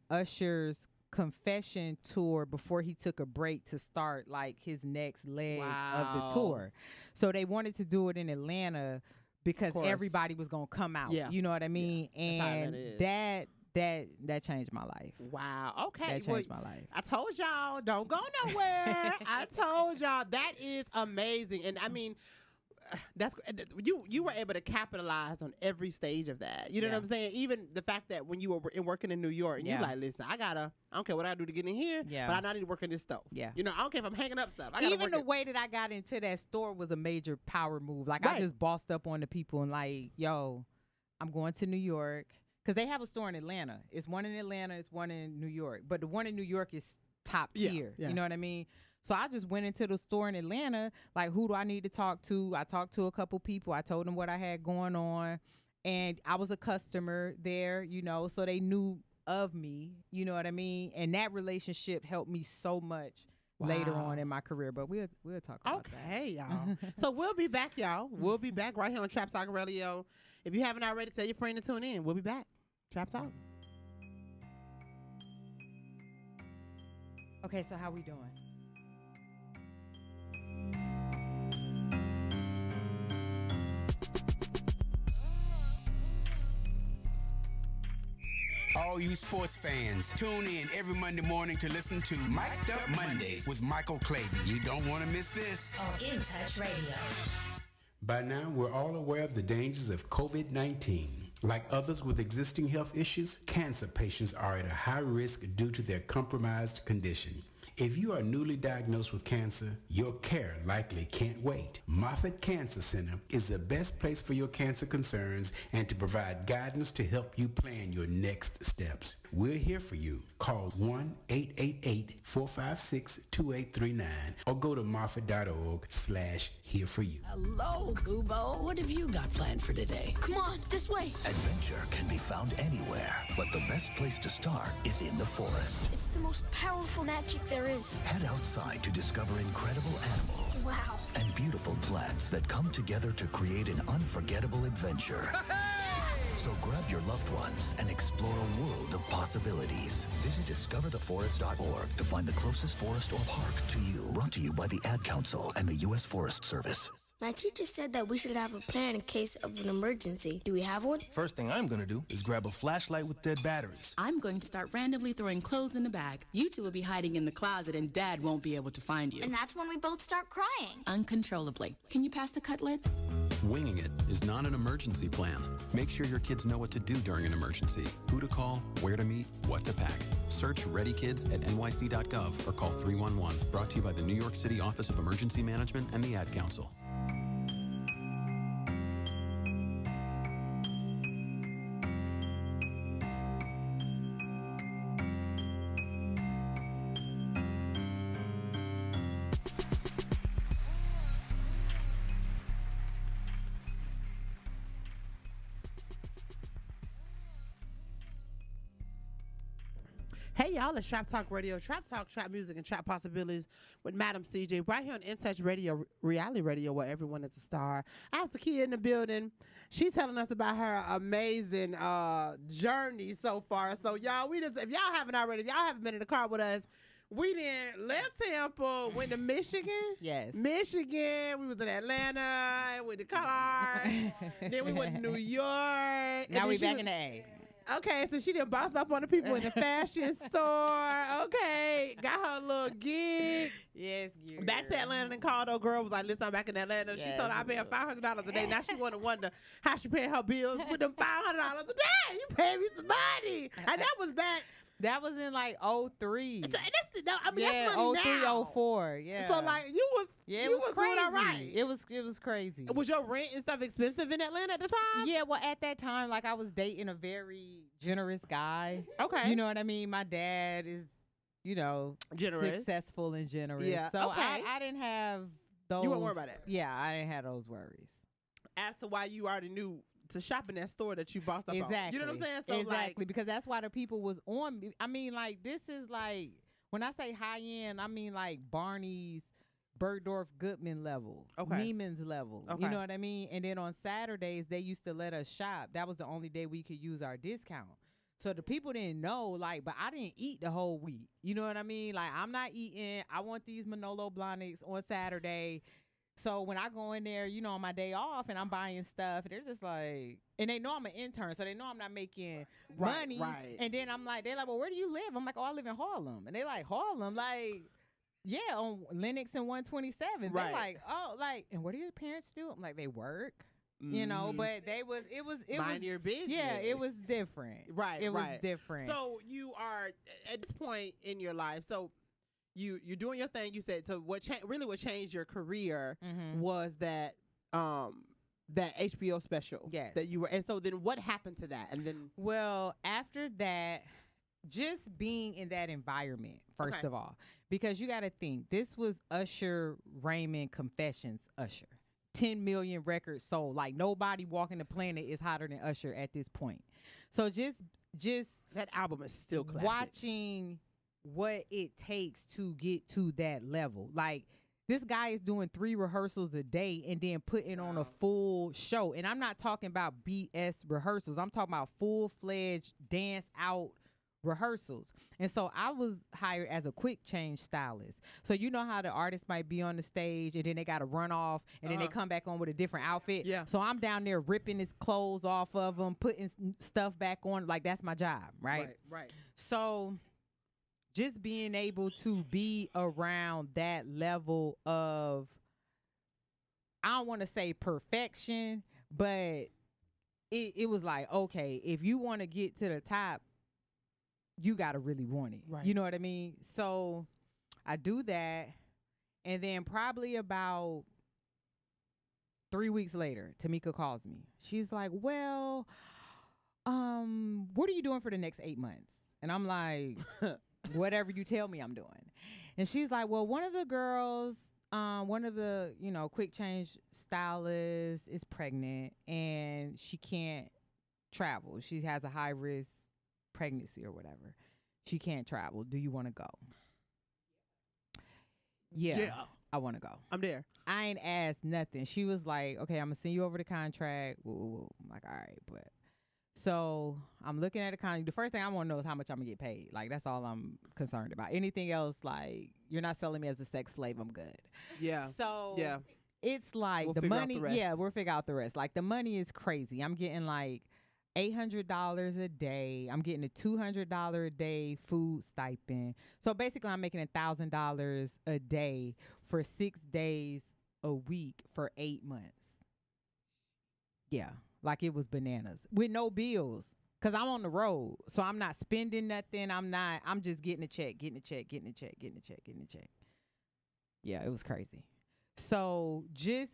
[SPEAKER 3] Usher's Confession tour before he took a break to start like his next leg of the tour. So they wanted to do it in Atlanta because everybody was gonna come out. Yeah. You know what I mean? Yeah. And that changed my life.
[SPEAKER 2] Wow. Okay.
[SPEAKER 3] That changed my life.
[SPEAKER 2] I told y'all, don't go nowhere. I told y'all that is amazing. And I mean, that's you were able to capitalize on every stage of that. You know what I'm saying? Even the fact that when you were working in New York, and you like, listen, I don't care what I do to get in here, but I need to work in this store. Yeah. I don't care if I'm hanging up stuff.
[SPEAKER 3] Even the way that I got into that store was a major power move. Like I just bossed up on the people and like, yo, I'm going to New York. Because they have a store in Atlanta. It's one in Atlanta, it's one in New York. But the one in New York is top tier. Yeah. You know what I mean? So I just went into the store in Atlanta, like, who do I need to talk to? I talked to a couple people. I told them what I had going on. And I was a customer there, so they knew of me. You know what I mean? And that relationship helped me so much later on in my career. But we'll talk about that.
[SPEAKER 2] Okay, y'all. So we'll be back, y'all. We'll be back right here on Trap Talk Radio. If you haven't already, tell your friend to tune in. We'll be back. Trap Talk.
[SPEAKER 3] Okay, so how we doing?
[SPEAKER 10] All you sports fans, tune in every Monday morning to listen to Mic'd Up Mondays with Michael Clayton. You don't want to miss this.
[SPEAKER 1] On In Touch Radio.
[SPEAKER 10] By now, we're all aware of the dangers of COVID-19. Like others with existing health issues, cancer patients are at a high risk due to their compromised condition. If you are newly diagnosed with cancer, your care likely can't wait. Moffitt Cancer Center is the best place for your cancer concerns and to provide guidance to help you plan your next steps. We're here for you. Call 1-888-456-2839 or go to moffitt.org/here for you.
[SPEAKER 4] Hello, Kubo. What have you got planned for today?
[SPEAKER 5] Come on, this way.
[SPEAKER 6] Adventure can be found anywhere, but the best place to start is in the forest.
[SPEAKER 5] It's the most powerful magic there is.
[SPEAKER 6] Head outside to discover incredible animals
[SPEAKER 5] Wow.
[SPEAKER 6] and beautiful plants that come together to create an unforgettable adventure. So grab your loved ones and explore a world of possibilities. Visit discovertheforest.org to find the closest forest or park to you. Brought to you by the Ad Council and the U.S. Forest Service.
[SPEAKER 5] My teacher said that we should have a plan in case of an emergency. Do we have one?
[SPEAKER 7] First thing I'm gonna do is grab a flashlight with dead batteries.
[SPEAKER 8] I'm going to start randomly throwing clothes in the bag. You two will be hiding in the closet and Dad won't be able to find you.
[SPEAKER 11] And that's when we both start crying.
[SPEAKER 8] Uncontrollably. Can you pass the cutlets?
[SPEAKER 9] Winging it is not an emergency plan. Make sure your kids know what to do during an emergency, who to call, where to meet, what to pack. Search Ready Kids at nyc.gov or call 311. Brought to you by the New York City Office of Emergency Management and the Ad Council.
[SPEAKER 2] Hey y'all, it's Trap Talk Radio, Trap Talk, Trap Music, and Trap Possibilities with Madam CJ right here on In Touch Radio, reality radio, where everyone is a star. I have Sakeya in the building. She's telling us about her amazing journey so far. So y'all, if y'all haven't already, if y'all haven't been in the car with us, we didn't left Tampa, went to Michigan.
[SPEAKER 3] Yes.
[SPEAKER 2] Michigan. We was in Atlanta, went to Colorado. Then we went to New York.
[SPEAKER 3] Now we back in the A.
[SPEAKER 2] Okay, so she done bossed up on the people in the fashion store. Okay, got her little gig.
[SPEAKER 3] Yes, girl.
[SPEAKER 2] Back to Atlanta and called her girl. Was like, listen, I'm back in Atlanta. She told her I pay her $500 a day. Now she want to wonder how she paying her bills with them $500 a day. You pay me some money. And that was back.
[SPEAKER 3] That was in like 03.
[SPEAKER 2] That's
[SPEAKER 3] 03, 04. Yeah.
[SPEAKER 2] So like you was
[SPEAKER 3] crazy.
[SPEAKER 2] Doing all right.
[SPEAKER 3] It was crazy.
[SPEAKER 2] Was your rent and stuff expensive in Atlanta at the time?
[SPEAKER 3] Yeah, well at that time, like I was dating a very generous guy.
[SPEAKER 2] Okay.
[SPEAKER 3] You know what I mean? My dad is,
[SPEAKER 2] generous,
[SPEAKER 3] successful and generous.
[SPEAKER 2] Yeah.
[SPEAKER 3] So
[SPEAKER 2] okay.
[SPEAKER 3] I didn't have those.
[SPEAKER 2] You weren't worried about that.
[SPEAKER 3] Yeah, I didn't have those worries.
[SPEAKER 2] As to why you already knew to shop in that store that you bossed up
[SPEAKER 3] exactly.
[SPEAKER 2] on. You know what I'm saying? So
[SPEAKER 3] exactly, because that's why the people was on me. I mean, like, this is like, when I say high end, I mean like Barney's, Bergdorf Goodman level,
[SPEAKER 2] okay.
[SPEAKER 3] Neiman's level.
[SPEAKER 2] Okay.
[SPEAKER 3] You know what I mean? And then on Saturdays, they used to let us shop. That was the only day we could use our discount. So the people didn't know, like, but I didn't eat the whole week. You know what I mean? Like, I'm not eating. I want these Manolo Blahniks on Saturday. So when I go in there, on my day off and I'm buying stuff, they're just like, and they know I'm an intern, so they know I'm not making money.
[SPEAKER 2] Right.
[SPEAKER 3] And then they're like, well, where do you live? I'm like, oh, I live in Harlem. And they like, Harlem? Like, yeah, on Lenox and 127.
[SPEAKER 2] Right.
[SPEAKER 3] They're like, oh, like, and what do your parents do? I'm like, they work. But it was
[SPEAKER 2] mind your business.
[SPEAKER 3] Yeah, it was different.
[SPEAKER 2] Right.
[SPEAKER 3] It was different.
[SPEAKER 2] So you are at this point in your life. So you're doing your thing. You said so. What changed your career was that that HBO special.
[SPEAKER 3] Yes.
[SPEAKER 2] That you were. And so then what happened to that? And then
[SPEAKER 3] after that, just being in that environment first
[SPEAKER 2] Okay.
[SPEAKER 3] of all, because you got to think this was Usher Raymond Confessions. Usher. 10 million records sold. Like nobody walking the planet is hotter than Usher at this point. So just
[SPEAKER 2] that album is still classic.
[SPEAKER 3] Watching what it takes to get to that level. Like this guy is doing 3 rehearsals a day and then putting on a full show. And I'm not talking about BS rehearsals. I'm talking about full-fledged dance out rehearsals. And so I was hired as a quick change stylist. So you know how the artist might be on the stage and then they got to run off and then they come back on with a different outfit.
[SPEAKER 2] Yeah.
[SPEAKER 3] So I'm down there ripping his clothes off of him, putting stuff back on. Like that's my job, right?
[SPEAKER 2] Right.
[SPEAKER 3] So just being able to be around that level of, I don't want to say perfection, but it was like, okay, if you want to get to the top, you got to really want it.
[SPEAKER 2] Right.
[SPEAKER 3] You know what I mean? So I do that, and then probably about 3 weeks later, Tamika calls me. She's like, well, what are you doing for the next 8 months? And I'm like, whatever you tell me I'm doing. And she's like, well, one of the girls, one of the, quick change stylists is pregnant and she can't travel. She has a high risk pregnancy or whatever. She can't travel. Do you want to go? Yeah. I want to go.
[SPEAKER 2] I'm there.
[SPEAKER 3] I ain't asked nothing. She was like, okay, I'm going to send you over the contract. Woo. I'm like, all right, but. So I'm looking at the contract. The first thing I want to know is how much I'm going to get paid. Like, that's all I'm concerned about. Anything else, like, you're not selling me as a sex slave, I'm good.
[SPEAKER 2] Yeah.
[SPEAKER 3] So
[SPEAKER 2] yeah.
[SPEAKER 3] It's like
[SPEAKER 2] we'll
[SPEAKER 3] the money.
[SPEAKER 2] Yeah,
[SPEAKER 3] we'll figure out the rest. Like, the money is crazy. I'm getting like $800 a day. I'm getting a $200 a day food stipend. So basically, I'm making $1,000 a day for 6 days a week for 8 months. Yeah, like it was bananas with no bills. Cause I'm on the road, so I'm not spending nothing. I'm just getting a check. Yeah, it was crazy. So just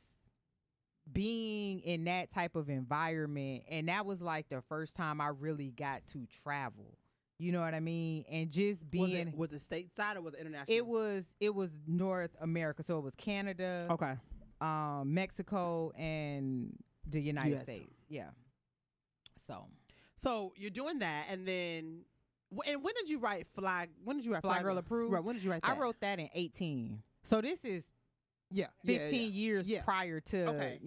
[SPEAKER 3] being in that type of environment, and that was like the first time I really got to travel. You know what I mean? And just being
[SPEAKER 2] was it stateside or was it international?
[SPEAKER 3] It was North America, so it was Canada,
[SPEAKER 2] okay,
[SPEAKER 3] Mexico, and the United States. Yeah.
[SPEAKER 2] So you're doing that, and then when did you write Fly? When did you write
[SPEAKER 3] Fly Girl Approved?
[SPEAKER 2] Right. When did you write that?
[SPEAKER 3] I wrote that in 18. So this is 15 years prior to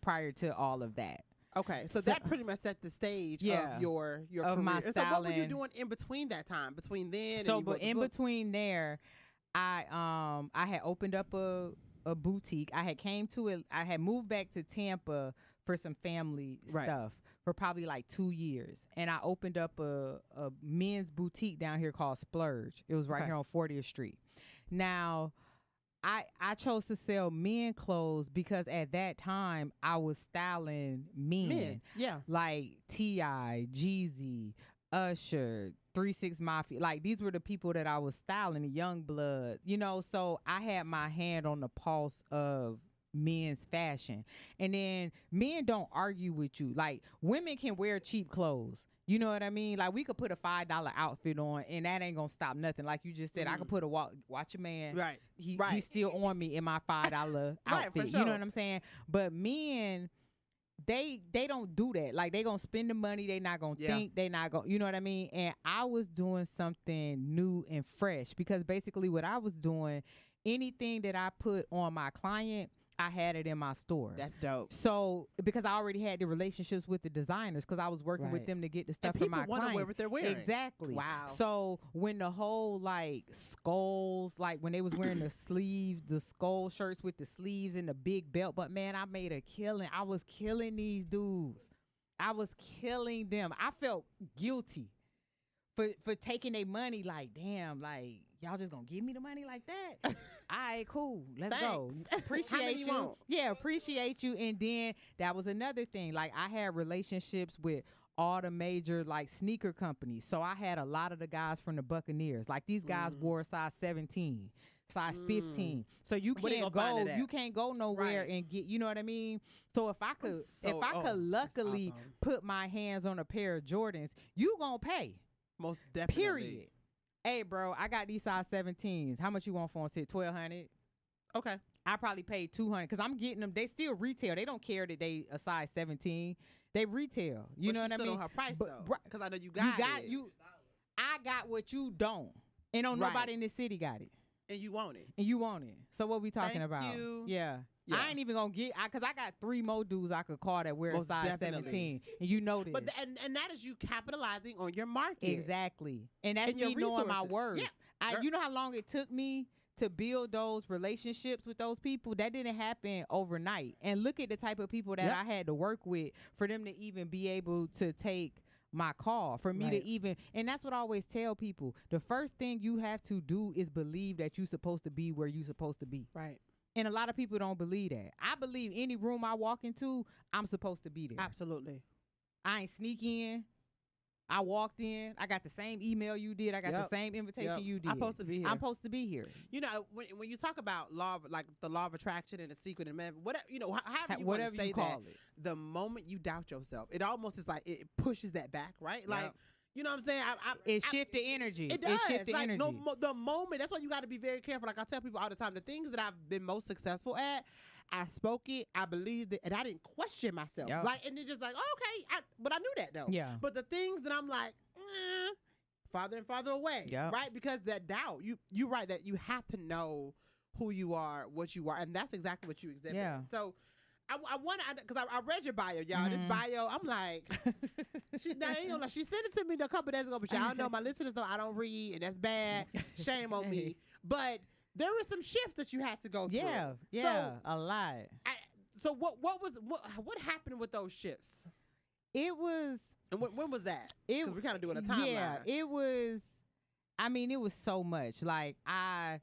[SPEAKER 3] prior to all of that.
[SPEAKER 2] Okay, so that pretty much set the stage of your
[SPEAKER 3] of
[SPEAKER 2] career.
[SPEAKER 3] my
[SPEAKER 2] And
[SPEAKER 3] styling.
[SPEAKER 2] so what were you doing in between that time? Between then,
[SPEAKER 3] so
[SPEAKER 2] and you
[SPEAKER 3] but in between there, I had opened up a boutique. I had moved back to Tampa for some family stuff for probably like 2 years, and I opened up a men's boutique down here called Splurge. It was right here on 40th Street. Now, I chose to sell men clothes because at that time I was styling men.
[SPEAKER 2] Yeah.
[SPEAKER 3] Like T.I., Jeezy, Usher, 3-6 Mafia. Like, these were the people that I was styling, the young blood, so I had my hand on the pulse of men's fashion. And then men don't argue with you. Like, women can wear cheap clothes. You know what I mean? Like, we could put a $5 outfit on, and that ain't gonna stop nothing. Like you just said, I could put watch your man.
[SPEAKER 2] Right.
[SPEAKER 3] He's still on me in my $5 outfit.
[SPEAKER 2] Right, for sure.
[SPEAKER 3] You know what I'm saying? But men, they don't do that. Like, they gonna spend the money. They not gonna think. They not gonna. You know what I mean? And I was doing something new and fresh because basically what I was doing, anything that I put on my client, I had it in my store.
[SPEAKER 2] That's dope.
[SPEAKER 3] So because I already had the relationships with the designers, because I was working with them to get the stuff for my clients.
[SPEAKER 2] People want to wear what they're wearing.
[SPEAKER 3] Exactly.
[SPEAKER 2] Wow.
[SPEAKER 3] So when the whole like skulls, like when they was wearing the sleeves, the skull shirts with the sleeves and the big belt, but man, I made a killing. I was killing these dudes. I was killing them. I felt guilty for taking their money. Like, damn, like, y'all just gonna give me the money like that? All right, cool. Let's go. Appreciate you.
[SPEAKER 2] Want?
[SPEAKER 3] Yeah, appreciate you. And then that was another thing. Like, I had relationships with all the major like sneaker companies. So I had a lot of the guys from the Buccaneers. Like, these guys wore size 17, size 15. So you can't go nowhere and get, you know what I mean? So if I could luckily put my hands on a pair of Jordans, you gonna pay.
[SPEAKER 2] Most definitely.
[SPEAKER 3] Period. Hey, bro, I got these size 17s. How much you want for them? Say $1,200.
[SPEAKER 2] Okay.
[SPEAKER 3] I probably paid $200 because I'm getting them. They still retail. They don't care that they a size 17. They retail. You know what I mean?
[SPEAKER 2] But her price though, because I know you got it.
[SPEAKER 3] I got what you don't, and nobody in this city got it.
[SPEAKER 2] And you want it.
[SPEAKER 3] So what we talking about?
[SPEAKER 2] Thank you.
[SPEAKER 3] Yeah. I ain't even gonna get, because I got 3 more dudes I could call that wear a size 17, and you know this.
[SPEAKER 2] But and that is you capitalizing on your market.
[SPEAKER 3] Exactly, and that's me knowing my worth. Yeah. You know how long it took me to build those relationships with those people? That didn't happen overnight. And look at the type of people that I had to work with for them to even be able to take my call, for me to even, and that's what I always tell people. The first thing you have to do is believe that you're supposed to be where you're supposed to be.
[SPEAKER 2] Right.
[SPEAKER 3] And a lot of people don't believe that. I believe any room I walk into, I'm supposed to be there.
[SPEAKER 2] Absolutely.
[SPEAKER 3] I ain't sneak in. I walked in. I got the same email you did. I got the same invitation you did.
[SPEAKER 2] I'm supposed to be here.
[SPEAKER 3] I'm supposed to be here.
[SPEAKER 2] You know, when you talk about law, like the law of attraction and the secret and man, whatever, you know, however you want to say that, the moment you doubt yourself, it almost is like it pushes that back, right? Like, you know what I'm saying?
[SPEAKER 3] It shifts the energy.
[SPEAKER 2] It does.
[SPEAKER 3] It shifts the energy.
[SPEAKER 2] The moment, that's why you got to be very careful. Like I tell people all the time, the things that I've been most successful at, I spoke it, I believed it, and I didn't question myself. Like, and it's just like, okay, but I knew that though.
[SPEAKER 3] Yeah.
[SPEAKER 2] But the things that I'm like, farther and farther away, right? Because that doubt, you're right, that you have to know who you are, what you are, and that's exactly what you exhibit.
[SPEAKER 3] Yeah.
[SPEAKER 2] So I want to, because I read your bio, y'all. This bio, I'm like, she sent it to me a couple days ago, but y'all know my listeners know I don't read, and that's bad. Shame on me. But there were some shifts that you had to go through.
[SPEAKER 3] Yeah,
[SPEAKER 2] so,
[SPEAKER 3] a lot.
[SPEAKER 2] So what happened with those shifts?
[SPEAKER 3] It was.
[SPEAKER 2] And when was that? Because we're kind of doing a timeline.
[SPEAKER 3] Yeah, it was. I mean, it was so much. Like I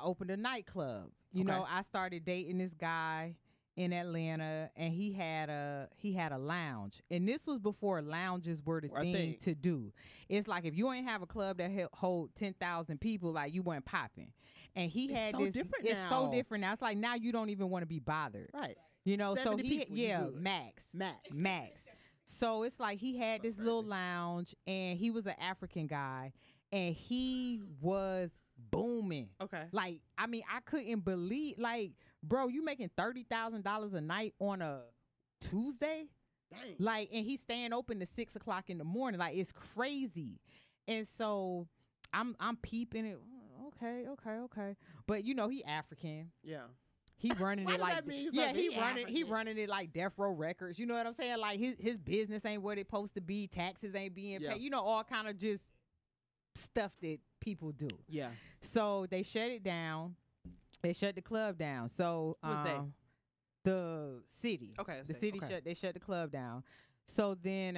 [SPEAKER 3] opened a nightclub. You know, I started dating this guy in Atlanta, and he had a lounge, and this was before lounges were the thing to do. It's like if you ain't have a club that hold 10,000 people, like you weren't popping. And he had this. It's so different now. It's like now you don't even want to be bothered,
[SPEAKER 2] right?
[SPEAKER 3] You know, so max. So it's like he had this little lounge, and he was an African guy, and he was booming.
[SPEAKER 2] Okay.
[SPEAKER 3] Like, I mean, I couldn't believe, like, bro, you making $30,000 a night on a Tuesday?
[SPEAKER 2] Dang.
[SPEAKER 3] Like, and he's staying open to 6 o'clock in the morning. Like, it's crazy. And so I'm peeping it. Okay. But you know, he African.
[SPEAKER 2] Yeah.
[SPEAKER 3] He running it like he
[SPEAKER 2] African.
[SPEAKER 3] running it like Death Row Records. You know what I'm saying? Like his business ain't what it supposed to be. Taxes ain't being paid. You know, all kind of just stuff that people do.
[SPEAKER 2] Yeah.
[SPEAKER 3] So they shut it down. They shut the club down. So the city.
[SPEAKER 2] Okay.
[SPEAKER 3] The city shut the club down. So then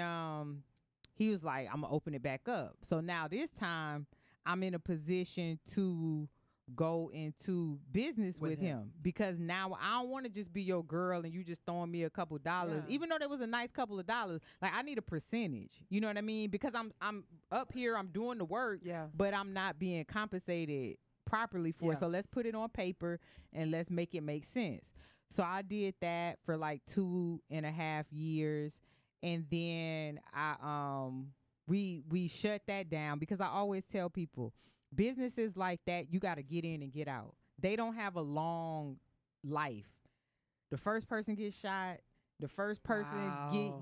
[SPEAKER 3] he was like, I'm gonna open it back up. So now this time I'm in a position to go into business with him, because now I don't want to just be your girl and you just throwing me a couple dollars, even though there was a nice couple of dollars. Like, I need a percentage, you know what I mean? Because I'm up here, I'm doing the work, but I'm not being compensated properly for it. So let's put it on paper and let's make it make sense. So I did that for like 2.5 years, and then we shut that down, because I always tell people, businesses like that, you got to get in and get out. They don't have a long life. The first person gets shot, the first person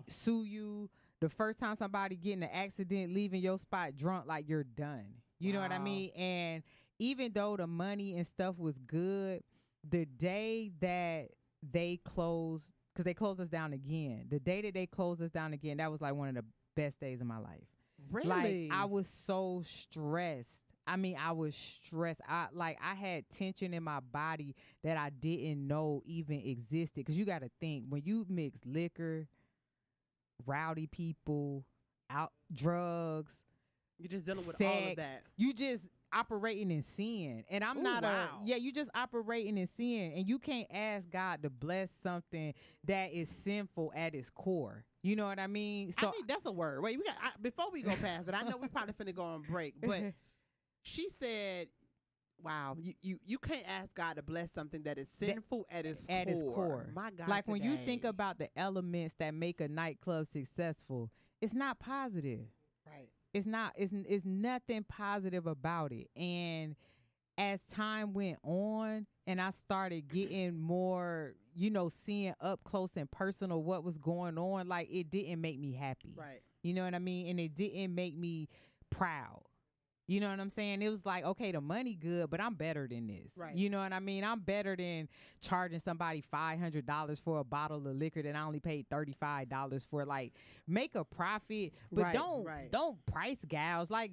[SPEAKER 3] sue you, the first time somebody get in an accident, leaving your spot drunk, like you're done. You know what I mean? And even though the money and stuff was good, the day that they closed, because they closed us down again, the day that they closed us down again, that was like one of the best days of my life.
[SPEAKER 2] Really?
[SPEAKER 3] Like, I was so stressed. I mean, I was stressed. I had tension in my body that I didn't know even existed. Because you got to think, when you mix liquor, rowdy people, drugs,
[SPEAKER 2] you're just dealing with
[SPEAKER 3] sex,
[SPEAKER 2] all of that.
[SPEAKER 3] You just operating in sin. And I'm you just operating in sin. And you can't ask God to bless something that is sinful at its core. You know what I mean? So
[SPEAKER 2] I think that's a word. Wait, before we go past it, I know we probably finna go on break, but she said, wow, you can't ask God to bless something that is sinful at its core. My God,
[SPEAKER 3] like when you think about the elements that make a nightclub successful, it's not positive.
[SPEAKER 2] Right.
[SPEAKER 3] It's not. It's nothing positive about it. And as time went on, and I started getting more, seeing up close and personal what was going on, like, it didn't make me happy.
[SPEAKER 2] Right.
[SPEAKER 3] You know what I mean? And it didn't make me proud. You know what I'm saying? It was like, okay, the money good, but I'm better than this.
[SPEAKER 2] Right.
[SPEAKER 3] You know what I mean? I'm better than charging somebody $500 for a bottle of liquor that I only paid $35 for. Like, make a profit, but don't price gouge. Like,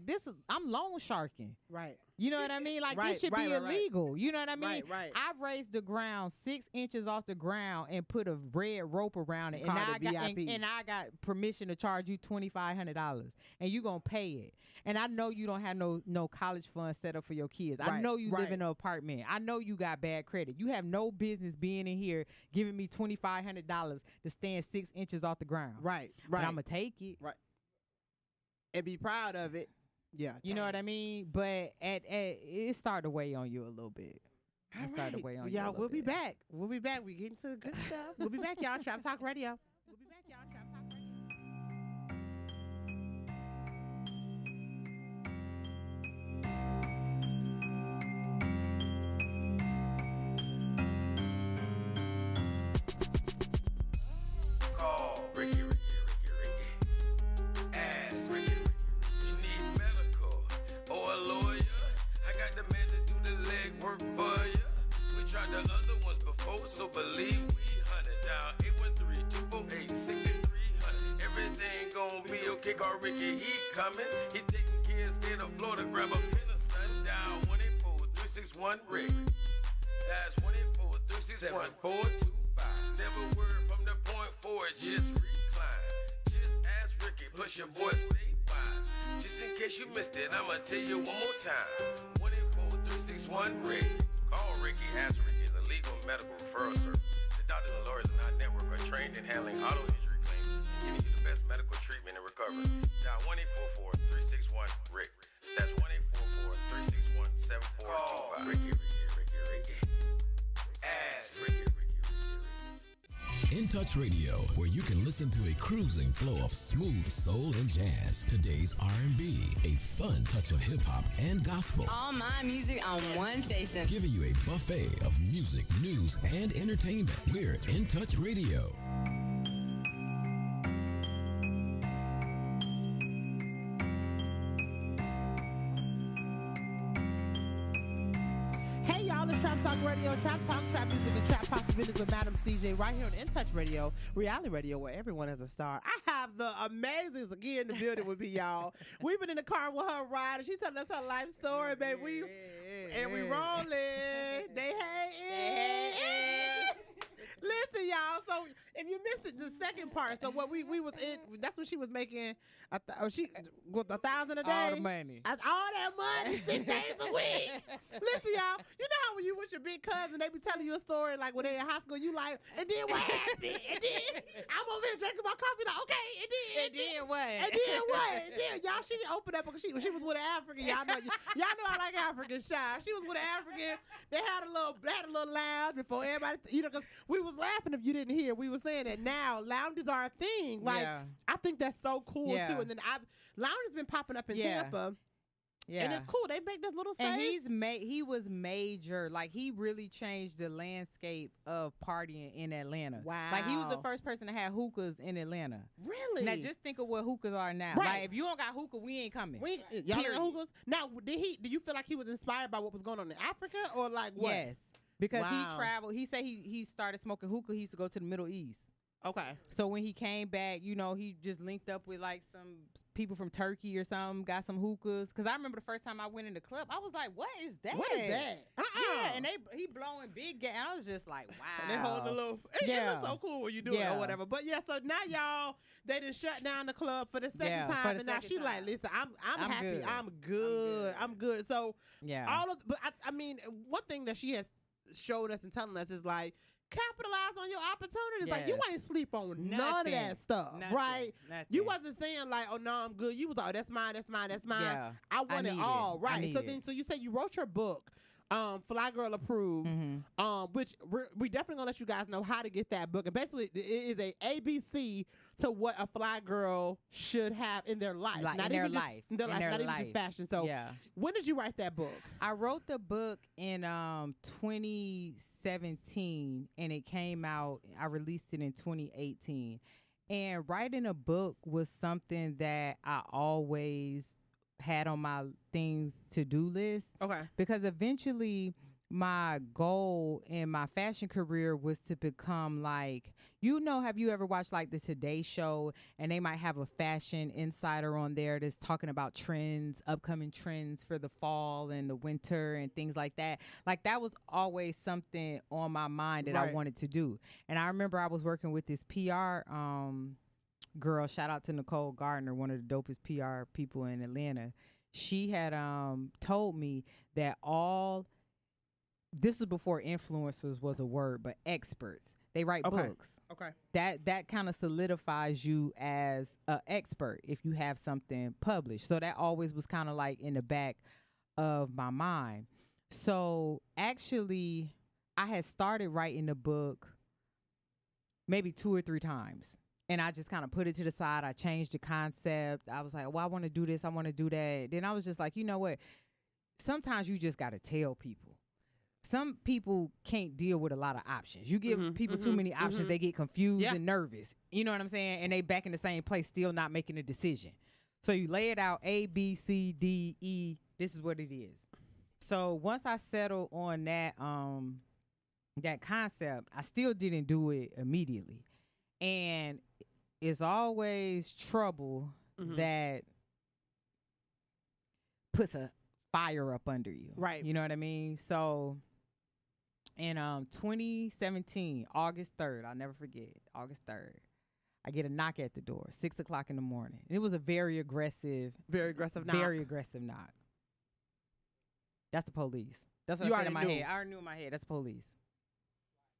[SPEAKER 3] I'm loan sharking.
[SPEAKER 2] Right.
[SPEAKER 3] You know what I mean? Like, this should be illegal. You know what I mean?
[SPEAKER 2] Right.
[SPEAKER 3] I've raised the ground 6 inches off the ground and put a red rope around it. And I got permission to charge you $2,500. And you going to pay it. And I know you don't have no college fund set up for your kids. I know you live in an apartment. I know you got bad credit. You have no business being in here giving me $2,500 to stand 6 inches off the ground.
[SPEAKER 2] Right.
[SPEAKER 3] But I'm going to take it.
[SPEAKER 2] Right. and be proud of it. Yeah.
[SPEAKER 3] You know what I mean? But it started to weigh on you a little bit. It started to weigh on you.
[SPEAKER 2] Y'all, we'll be back. We'll be back. We get into the good stuff. We'll be back, y'all. Trap Talk Radio. We'll be back, y'all. Trap Talk Radio.
[SPEAKER 12] Call Ricky. Ask Ricky. You need medical or a lawyer? I got the man to do the legwork for you. We tried the other ones before, so believe we hunted down 813-248-6300. Everything gon' be okay. Call Ricky, he coming. He taking care of state of Florida. Grab a pen of sundown 184-361-RICK. That's 184-361-425. Never word from the point forward, just recline. Just ask Ricky, plus your boy statewide. Just in case you missed it, I'ma tell you one more time. 184-361-RICK. Call Ricky, ask Ricky is a legal medical referral service. The doctors and lawyers in our network are trained in handling auto injury claims and giving you the best medical treatment and recovery. Dial 1-844-361-RICK. That's 1-844-361-7425. Ricky. Ask Ricky.
[SPEAKER 13] In Touch Radio, where you can listen to a cruising flow of smooth soul and jazz, today's R&B, a fun touch of hip-hop and gospel.
[SPEAKER 14] All my music on one station.
[SPEAKER 13] Giving you a buffet of music, news, and entertainment. We're In Touch Radio.
[SPEAKER 2] Hey y'all, it's Trap Talk Radio, Trap Talk, Trap Music, and Trap Possibilities with Madam CJ right here on In Touch Radio, reality radio where everyone is a star. I have the amazing Sakeya in the building with me, y'all. We've been in the car with her riding. She's telling us her life story, baby. We rolling. They hate it. Listen, y'all. So if you missed it, the second part. So what we was in, that's when she was making $1,000 a day.
[SPEAKER 3] All the money.
[SPEAKER 2] All that money, 6 days a week. Listen, y'all. You know how when you with your big cousin, they be telling you a story like when they in high school, you like, and then what happened? And then I'm over here drinking my coffee, like, okay, and then
[SPEAKER 3] what?
[SPEAKER 2] And then what? And then y'all, she didn't open up because she was with an African. Y'all know I like African shy. She was with an African. They had a little lounge before everybody, because we was laughing if you didn't hear. We were saying that now lounges are a thing. Like, I think that's so cool too. And then lounge has been popping up in Tampa. Yeah. And it's cool. They make this little space.
[SPEAKER 3] And he was major. Like, he really changed the landscape of partying in Atlanta.
[SPEAKER 2] Wow.
[SPEAKER 3] Like, he was the first person to have hookahs in Atlanta.
[SPEAKER 2] Really?
[SPEAKER 3] Now, just think of what hookahs are now.
[SPEAKER 2] Right.
[SPEAKER 3] Like, if you don't got hookah, we ain't coming.
[SPEAKER 2] Y'all got hookahs? Now, do you feel like he was inspired by what was going on in Africa or like what?
[SPEAKER 3] Yes. Because he traveled. He said he started smoking hookah. He used to go to the Middle East.
[SPEAKER 2] Okay.
[SPEAKER 3] So when he came back, he just linked up with like some people from Turkey or something, got some hookahs. Because I remember the first time I went in the club, I was like, what is that?
[SPEAKER 2] What is that?
[SPEAKER 3] Yeah, and he blowing big gas. I was just like, wow.
[SPEAKER 2] And they holding a little, it looks so cool when you do it or whatever. But yeah, so now y'all, they done shut down the club for the second time. And now she like, listen, I'm happy.
[SPEAKER 3] Good.
[SPEAKER 2] I'm good. So
[SPEAKER 3] yeah,
[SPEAKER 2] but I mean, one thing that she has showed us and telling us is like, capitalize on your opportunities.
[SPEAKER 3] Yes.
[SPEAKER 2] Like, you ain't sleep on none of that stuff, right? You wasn't saying like, oh no, I'm good. You was like, oh, that's mine.
[SPEAKER 3] Yeah.
[SPEAKER 2] I want it all, right? So you say you wrote your book, Fly Girl Approved, which we definitely gonna let you guys know how to get that book. And basically, it is a ABC to what a fly girl should have in their life,
[SPEAKER 3] not even just
[SPEAKER 2] fashion. So, when did you write that book?
[SPEAKER 3] I wrote the book in 2017, and it came out. I released it in 2018. And writing a book was something that I always had on my things to do list.
[SPEAKER 2] Okay.
[SPEAKER 3] Because eventually my goal in my fashion career was to become like, have you ever watched like the Today Show, and they might have a fashion insider on there that's talking about trends, upcoming trends for the fall and the winter and things like that. Like, that was always something on my mind that I wanted to do. And I remember I was working with this PR girl, shout out to Nicole Gardner, one of the dopest PR people in Atlanta. She had told me that all this was before influencers was a word, but experts. They write books.
[SPEAKER 2] Okay.
[SPEAKER 3] That kind of solidifies you as an expert if you have something published. So that always was kind of like in the back of my mind. So actually, I had started writing the book maybe 2 or 3 times. And I just kind of put it to the side. I changed the concept. I was like, well, I want to do this. I want to do that. Then I was just like, you know what? Sometimes you just got to tell people. Some people can't deal with a lot of options. You give people too many options, they get confused and nervous. You know what I'm saying? And they back in the same place, still not making a decision. So you lay it out, A, B, C, D, E. This is what it is. So once I settled on that that concept, I still didn't do it immediately. And it's always trouble that puts a fire up under you.
[SPEAKER 2] Right.
[SPEAKER 3] You know what I mean? So in 2017, August 3rd, I'll never forget, August 3rd, I get a knock at the door, 6 o'clock in the morning. It was a very aggressive knock. That's the police. That's what I said in my head. I already knew in my head, that's the police.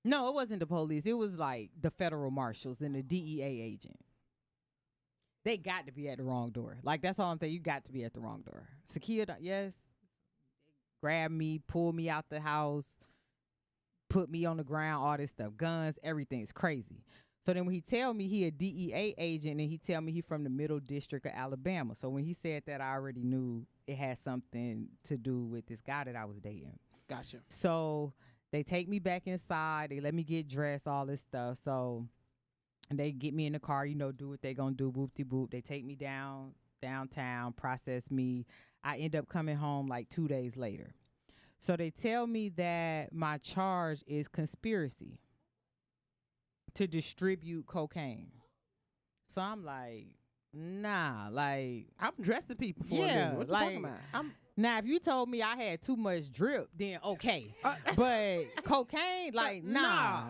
[SPEAKER 3] No, it wasn't the police. It was like the federal marshals and the DEA agent. They got to be at the wrong door. Like, that's all I'm saying. You got to be at the wrong door. Sakeya, yes. Grabbed me, pulled me out the house, put me on the ground, all this stuff. Guns, everything's crazy. So then when he tell me he a DEA agent and he tell me he from the Middle District of Alabama. So when he said that, I already knew it had something to do with this guy that I was dating.
[SPEAKER 2] Gotcha.
[SPEAKER 3] So they take me back inside. They let me get dressed, all this stuff. So they get me in the car, you know, do what they gonna do, boop-de-boop. They take me downtown, process me. I end up coming home like 2 days later. So they tell me that my charge is conspiracy to distribute cocaine. So I'm like, nah, like,
[SPEAKER 2] I'm dressing people for a living. What you talking about?
[SPEAKER 3] Now, if you told me I had too much drip, then okay. But cocaine, like, nah.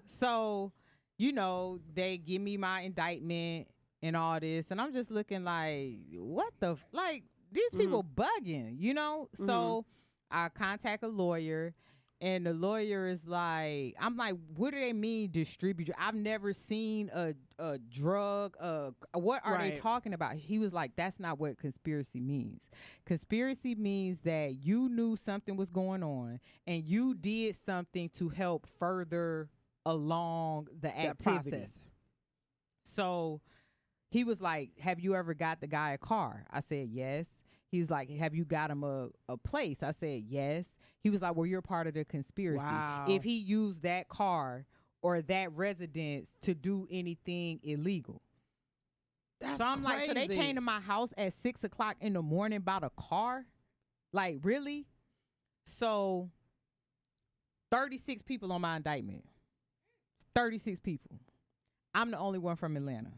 [SPEAKER 3] So, you know, they give me my indictment and all this, and I'm just looking like, what the, like, these people bugging, you know? So I contact a lawyer, and the lawyer is like, I'm like, what do they mean distribute? I've never seen a drug. What are they talking about? He was like, that's not what conspiracy means. Conspiracy means that you knew something was going on and you did something to help further along the activity. Process. So he was like, have you ever got the guy a car? I said, yes. He's like, have you got him a place? I said, yes. He was like, well, you're part of the conspiracy.
[SPEAKER 2] Wow.
[SPEAKER 3] If he used that car or that residence to do anything illegal.
[SPEAKER 2] That's
[SPEAKER 3] so I'm
[SPEAKER 2] crazy.
[SPEAKER 3] like, so they came to my house at 6 o'clock in the morning about a car? Like, really? So 36 people on my indictment. 36 people. I'm the only one from Atlanta.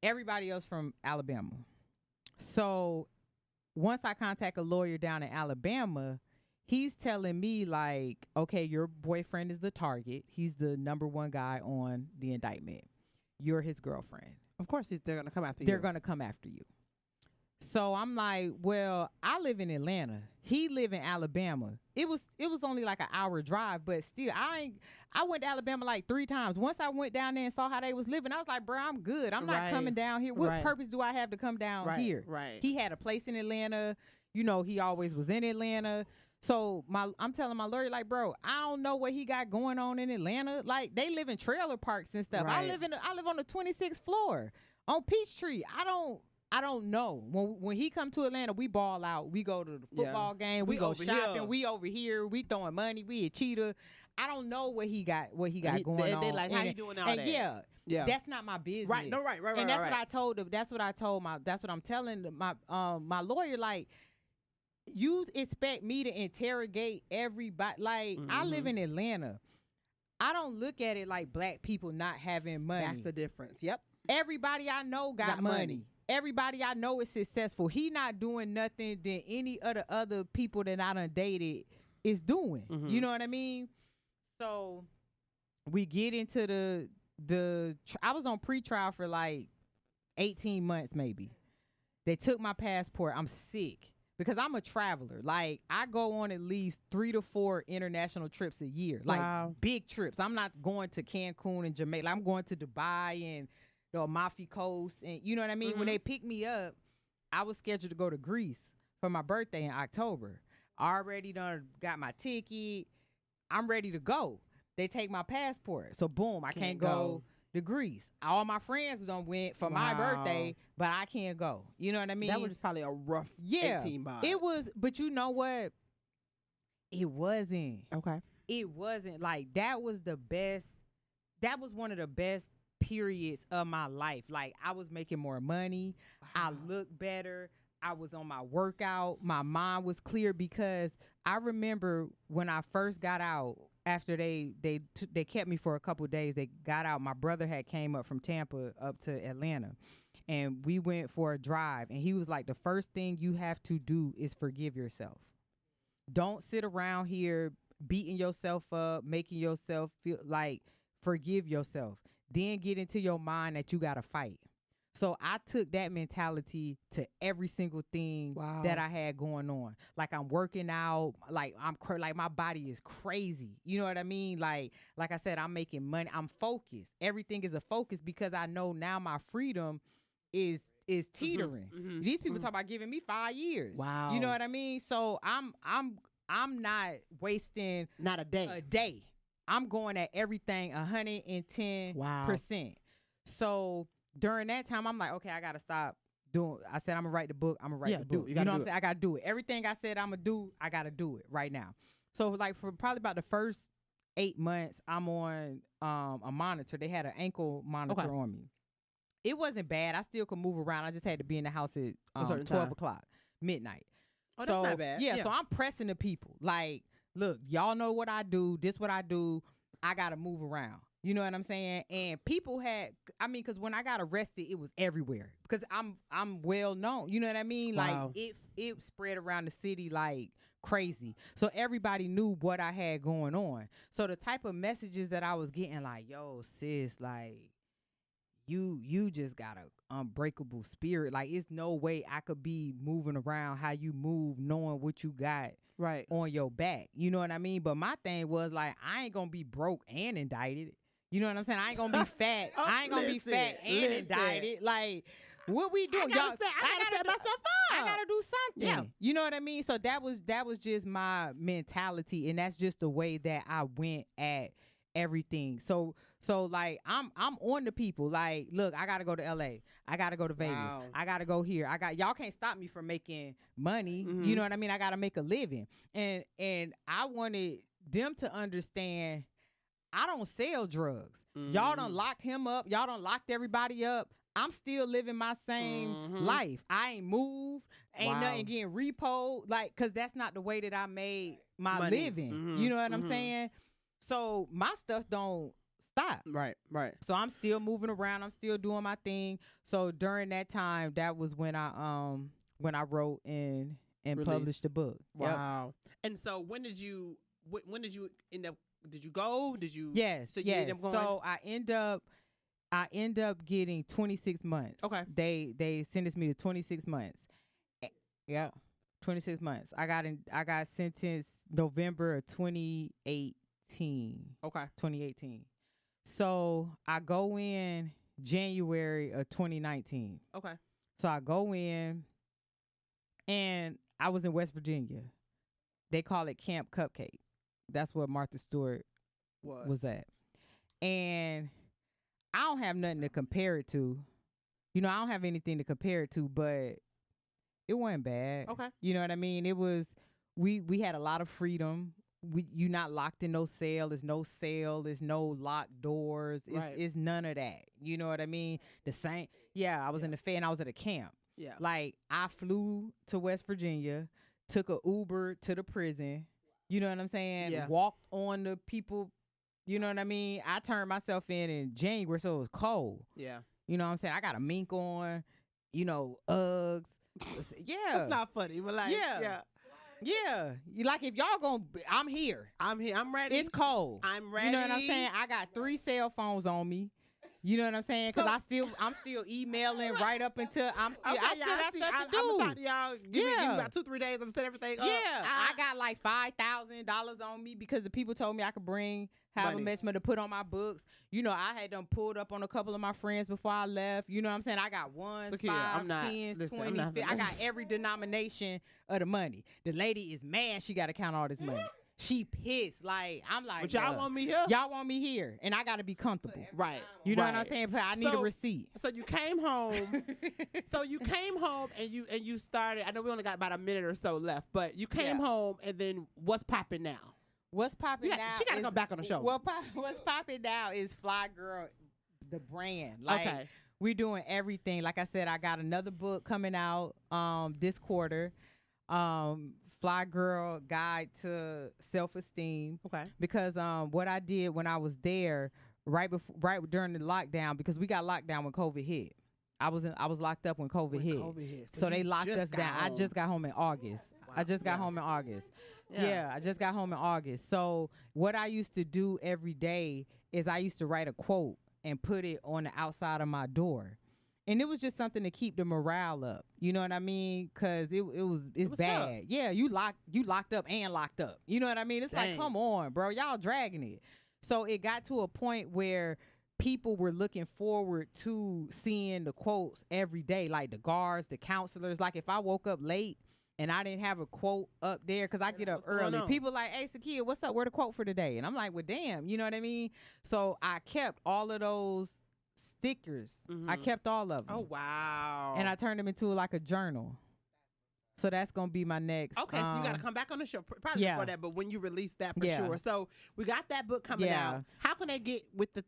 [SPEAKER 3] Everybody else from Alabama. So once I contact a lawyer down in Alabama, he's telling me like, okay, your boyfriend is the target. He's the number one guy on the indictment. You're his girlfriend.
[SPEAKER 2] Of course, they're going to come after you.
[SPEAKER 3] They're going to come after you. So I'm like, well, I live in Atlanta. He live in Alabama. It was only like an hour drive, but still, I went to Alabama like 3 times. Once I went down there and saw how they was living, I was like, bro, I'm good. I'm not coming down here. What purpose do I have to come down here?
[SPEAKER 2] Right.
[SPEAKER 3] He had a place in Atlanta. You know, he always was in Atlanta. So I'm telling my lawyer, like, bro, I don't know what he got going on in Atlanta. Like, they live in trailer parks and stuff.
[SPEAKER 2] Right.
[SPEAKER 3] I live on the 26th floor on Peachtree. I don't know. When he come to Atlanta, we ball out. We go to the football game. We go shopping. Here. We over here. We throwing money. We a cheater. I don't know what he got going on.
[SPEAKER 2] They like, how you doing all that?
[SPEAKER 3] Yeah, that's not my business.
[SPEAKER 2] Right. No, right.
[SPEAKER 3] And that's what I told him. That's what I'm telling my lawyer. Like, you expect me to interrogate everybody? Like, I live in Atlanta. I don't look at it like black people not having money.
[SPEAKER 2] That's the difference. Yep.
[SPEAKER 3] Everybody I know got money. Everybody I know is successful. He not doing nothing than any of the other people that I done dated is doing. You know what I mean? So we get into I was on pretrial for like 18 months maybe. They took my passport. I'm sick because I'm a traveler. Like, I go on at least 3 to 4 international trips a year, like big trips. I'm not going to Cancun and Jamaica. I'm going to Dubai and the Amalfi Coast, and you know what I mean. When they picked me up, I was scheduled to go to Greece for my birthday in October. I already done got my ticket. I'm ready to go. They take my passport, so boom, I can't go to Greece. All my friends done went for my birthday, but I can't go. You know what I mean?
[SPEAKER 2] That was probably a rough 18 months.
[SPEAKER 3] It was, but you know what? It wasn't.
[SPEAKER 2] Okay.
[SPEAKER 3] It wasn't. Like, that was the best. That was one of the best periods of my life. Like, I was making more money. I looked better. I was on my workout. My mind was clear, because I remember when I first got out, after they kept me for a couple of days, they got out. My brother had came up from Tampa up to Atlanta, and we went for a drive. And he was like, the first thing you have to do is forgive yourself. Don't sit around here beating yourself up, making yourself feel like, forgive yourself. Then get into your mind that you got to fight. So I took that mentality to every single thing that I had going on. Like, I'm working out, like like my body is crazy. You know what I mean? Like I said, I'm making money. I'm focused. Everything is a focus, because I know now my freedom is teetering. These people talk about giving me 5 years.
[SPEAKER 2] Wow.
[SPEAKER 3] You know what I mean? So I'm not wasting
[SPEAKER 2] not a day.
[SPEAKER 3] I'm going at everything 110%. So during that time, I'm like, okay, I got to stop doing. I said, I'm going to write the book. I'm going to write the book. You know what I'm saying? I got to do it. Everything I said I'm going to do, I got to do it right now. So, like, for probably about the first 8 months, I'm on a monitor. They had an ankle monitor on me. It wasn't bad. I still could move around. I just had to be in the house at 12 o'clock, midnight.
[SPEAKER 2] Oh,
[SPEAKER 3] so,
[SPEAKER 2] that's not bad.
[SPEAKER 3] Yeah, so I'm pressing the people. Like, look, y'all know what I do. This what I do. I got to move around. You know what I'm saying? And people because when I got arrested, it was everywhere, because I'm well known. You know what I mean?
[SPEAKER 2] Wow.
[SPEAKER 3] Like, it spread around the city like crazy. So everybody knew what I had going on. So the type of messages that I was getting, like, yo, sis, like, you just got a unbreakable spirit. Like, it's no way I could be moving around how you move, knowing what you got on your back. You know what I mean? But my thing was, like, I ain't gonna be broke and indicted. You know what I'm saying? I ain't gonna be fat. I ain't gonna be fat and indicted. Like, what we do?
[SPEAKER 2] I gotta set myself up.
[SPEAKER 3] I gotta do something. Yeah. You know what I mean? So that was just my mentality, and that's just the way that I went at everything. So like, I'm on the people. Like, look, I gotta go to LA. I gotta go to Vegas. I gotta go here. Y'all can't stop me from making money. You know what I mean? I gotta make a living. And I wanted them to understand, I don't sell drugs. Y'all done locked him up. Y'all done locked everybody up. I'm still living my same life. I ain't moved. Ain't nothing getting repoed. Like, because that's not the way that I made my living. You know what I'm saying? So my stuff don't stop.
[SPEAKER 2] Right.
[SPEAKER 3] So I'm still moving around. I'm still doing my thing. So during that time, that was when I wrote and published the book.
[SPEAKER 2] Wow. Yep. And so when did you end up? Did you go? Did you?
[SPEAKER 3] Yes.
[SPEAKER 2] So you
[SPEAKER 3] yes.
[SPEAKER 2] ended up going?
[SPEAKER 3] So I end up getting 26 months.
[SPEAKER 2] Okay.
[SPEAKER 3] They sentenced me to 26 months. Yeah, 26 months. I got sentenced November of 2018.
[SPEAKER 2] Okay.
[SPEAKER 3] 2018. So I go in January of 2019.
[SPEAKER 2] Okay.
[SPEAKER 3] So I go in, and I was in West Virginia. They call it Camp Cupcake. That's where Martha Stewart was at. And I don't have nothing to compare it to. You know, I don't have anything to compare it to, but it wasn't bad.
[SPEAKER 2] Okay.
[SPEAKER 3] You know what I mean? It was, we had a lot of freedom. You not locked in no cell. There's no cell. There's no locked doors. It's none of that. You know what I mean? The same. Yeah, I was in the Fed, and I was at a camp.
[SPEAKER 2] Yeah.
[SPEAKER 3] Like, I flew to West Virginia, took a Uber to the prison. You know what I'm saying?
[SPEAKER 2] Yeah.
[SPEAKER 3] Walked on the people. You know what I mean? I turned myself in January, so it was cold.
[SPEAKER 2] Yeah.
[SPEAKER 3] You know what I'm saying? I got a mink on, you know, Uggs. Yeah.
[SPEAKER 2] That's not funny, but like,
[SPEAKER 3] Yeah. Like, if y'all gonna, I'm here.
[SPEAKER 2] I'm ready.
[SPEAKER 3] It's cold.
[SPEAKER 2] I'm ready.
[SPEAKER 3] You know what I'm saying? I got 3 cell phones on me. You know what I'm saying? Because I'm still emailing right up until I still got stuff to do.
[SPEAKER 2] I'm gonna talk to y'all. Give me about 2-3 days. I'm gonna set everything up.
[SPEAKER 3] Yeah, I got like $5,000 on me because the people told me I could bring however much to put on my books. You know, I had them pulled up on a couple of my friends before I left. You know what I'm saying? I got 1s, 5s, 10s, 20s, 50s. I got every denomination of the money. The lady is mad she got to count all this money. She pissed. Like, I'm like,
[SPEAKER 2] but y'all want me here?
[SPEAKER 3] Y'all want me here. And I got to be comfortable.
[SPEAKER 2] Right.
[SPEAKER 3] You know what I'm saying? But I need a receipt.
[SPEAKER 2] So you came home. and you started. I know we only got about a minute or so left, but you came home and then what's popping now?
[SPEAKER 3] What's popping now?
[SPEAKER 2] She got to come back on the show.
[SPEAKER 3] What's popping now is Fly Girl, the brand. Like, we're doing everything. Like I said, I got another book coming out this quarter. Fly Girl Guide to Self-Esteem. Okay. Because what I did when I was there right during the lockdown, because we got locked down when COVID hit. I was locked up when COVID hit. So they locked us down. I just got home in August. Wow. I just got home in August. Yeah, I just got home in August. So what I used to do every day is I used to write a quote and put it on the outside of my door. And it was just something to keep the morale up. You know what I mean? Because it's bad. Tough. Yeah, you locked up and locked up. You know what I mean? It's like, come on, bro. Y'all dragging it. So it got to a point where people were looking forward to seeing the quotes every day, like the guards, the counselors. Like if I woke up late and I didn't have a quote up there because I get up early, people like, hey, Sakeya, what's up? Where the quote for today? And I'm like, well, damn. You know what I mean? So I kept all of those stickers. I kept all of them.
[SPEAKER 2] Oh, wow.
[SPEAKER 3] And I turned them into like a journal. So that's going to be my next.
[SPEAKER 2] Okay, so you got to come back on the show probably before that, but when you release that for sure. So we got that book coming out. How can they get with the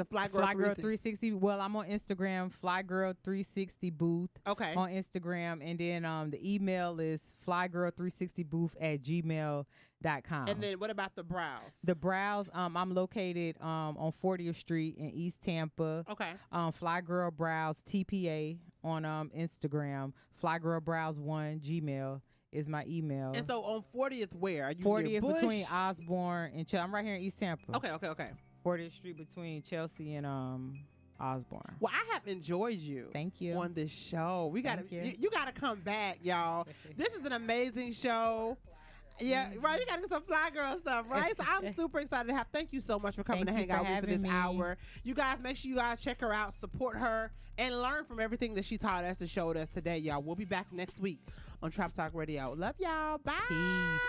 [SPEAKER 2] Fly Girl
[SPEAKER 3] 360? Well, I'm on Instagram, Fly Girl 360 Booth. Okay. On Instagram. And then the email is flygirl360booth@gmail.com.
[SPEAKER 2] And then what about the brows?
[SPEAKER 3] The brows, I'm located on 40th Street in East Tampa. Okay. Fly Girl Brows TPA on Instagram. Fly Girl Brows 1 Gmail is my email.
[SPEAKER 2] And so on 40th, where are you?
[SPEAKER 3] 40th between Osborne and Chelsea. I'm right here in East Tampa.
[SPEAKER 2] Okay.
[SPEAKER 3] 40th Street between Chelsea and Osborne.
[SPEAKER 2] Well, I have enjoyed you.
[SPEAKER 3] Thank you.
[SPEAKER 2] On this show. We got you got to come back, y'all. This is an amazing show. Yeah, right. You got to get some Fly Girl stuff, right? So I'm super excited to have. Thank you so much for coming to hang out with me for this hour. You guys, make sure you guys check her out, support her, and learn from everything that she taught us and showed us today, y'all. We'll be back next week on Trap Talk Radio. Love y'all. Bye.
[SPEAKER 3] Peace.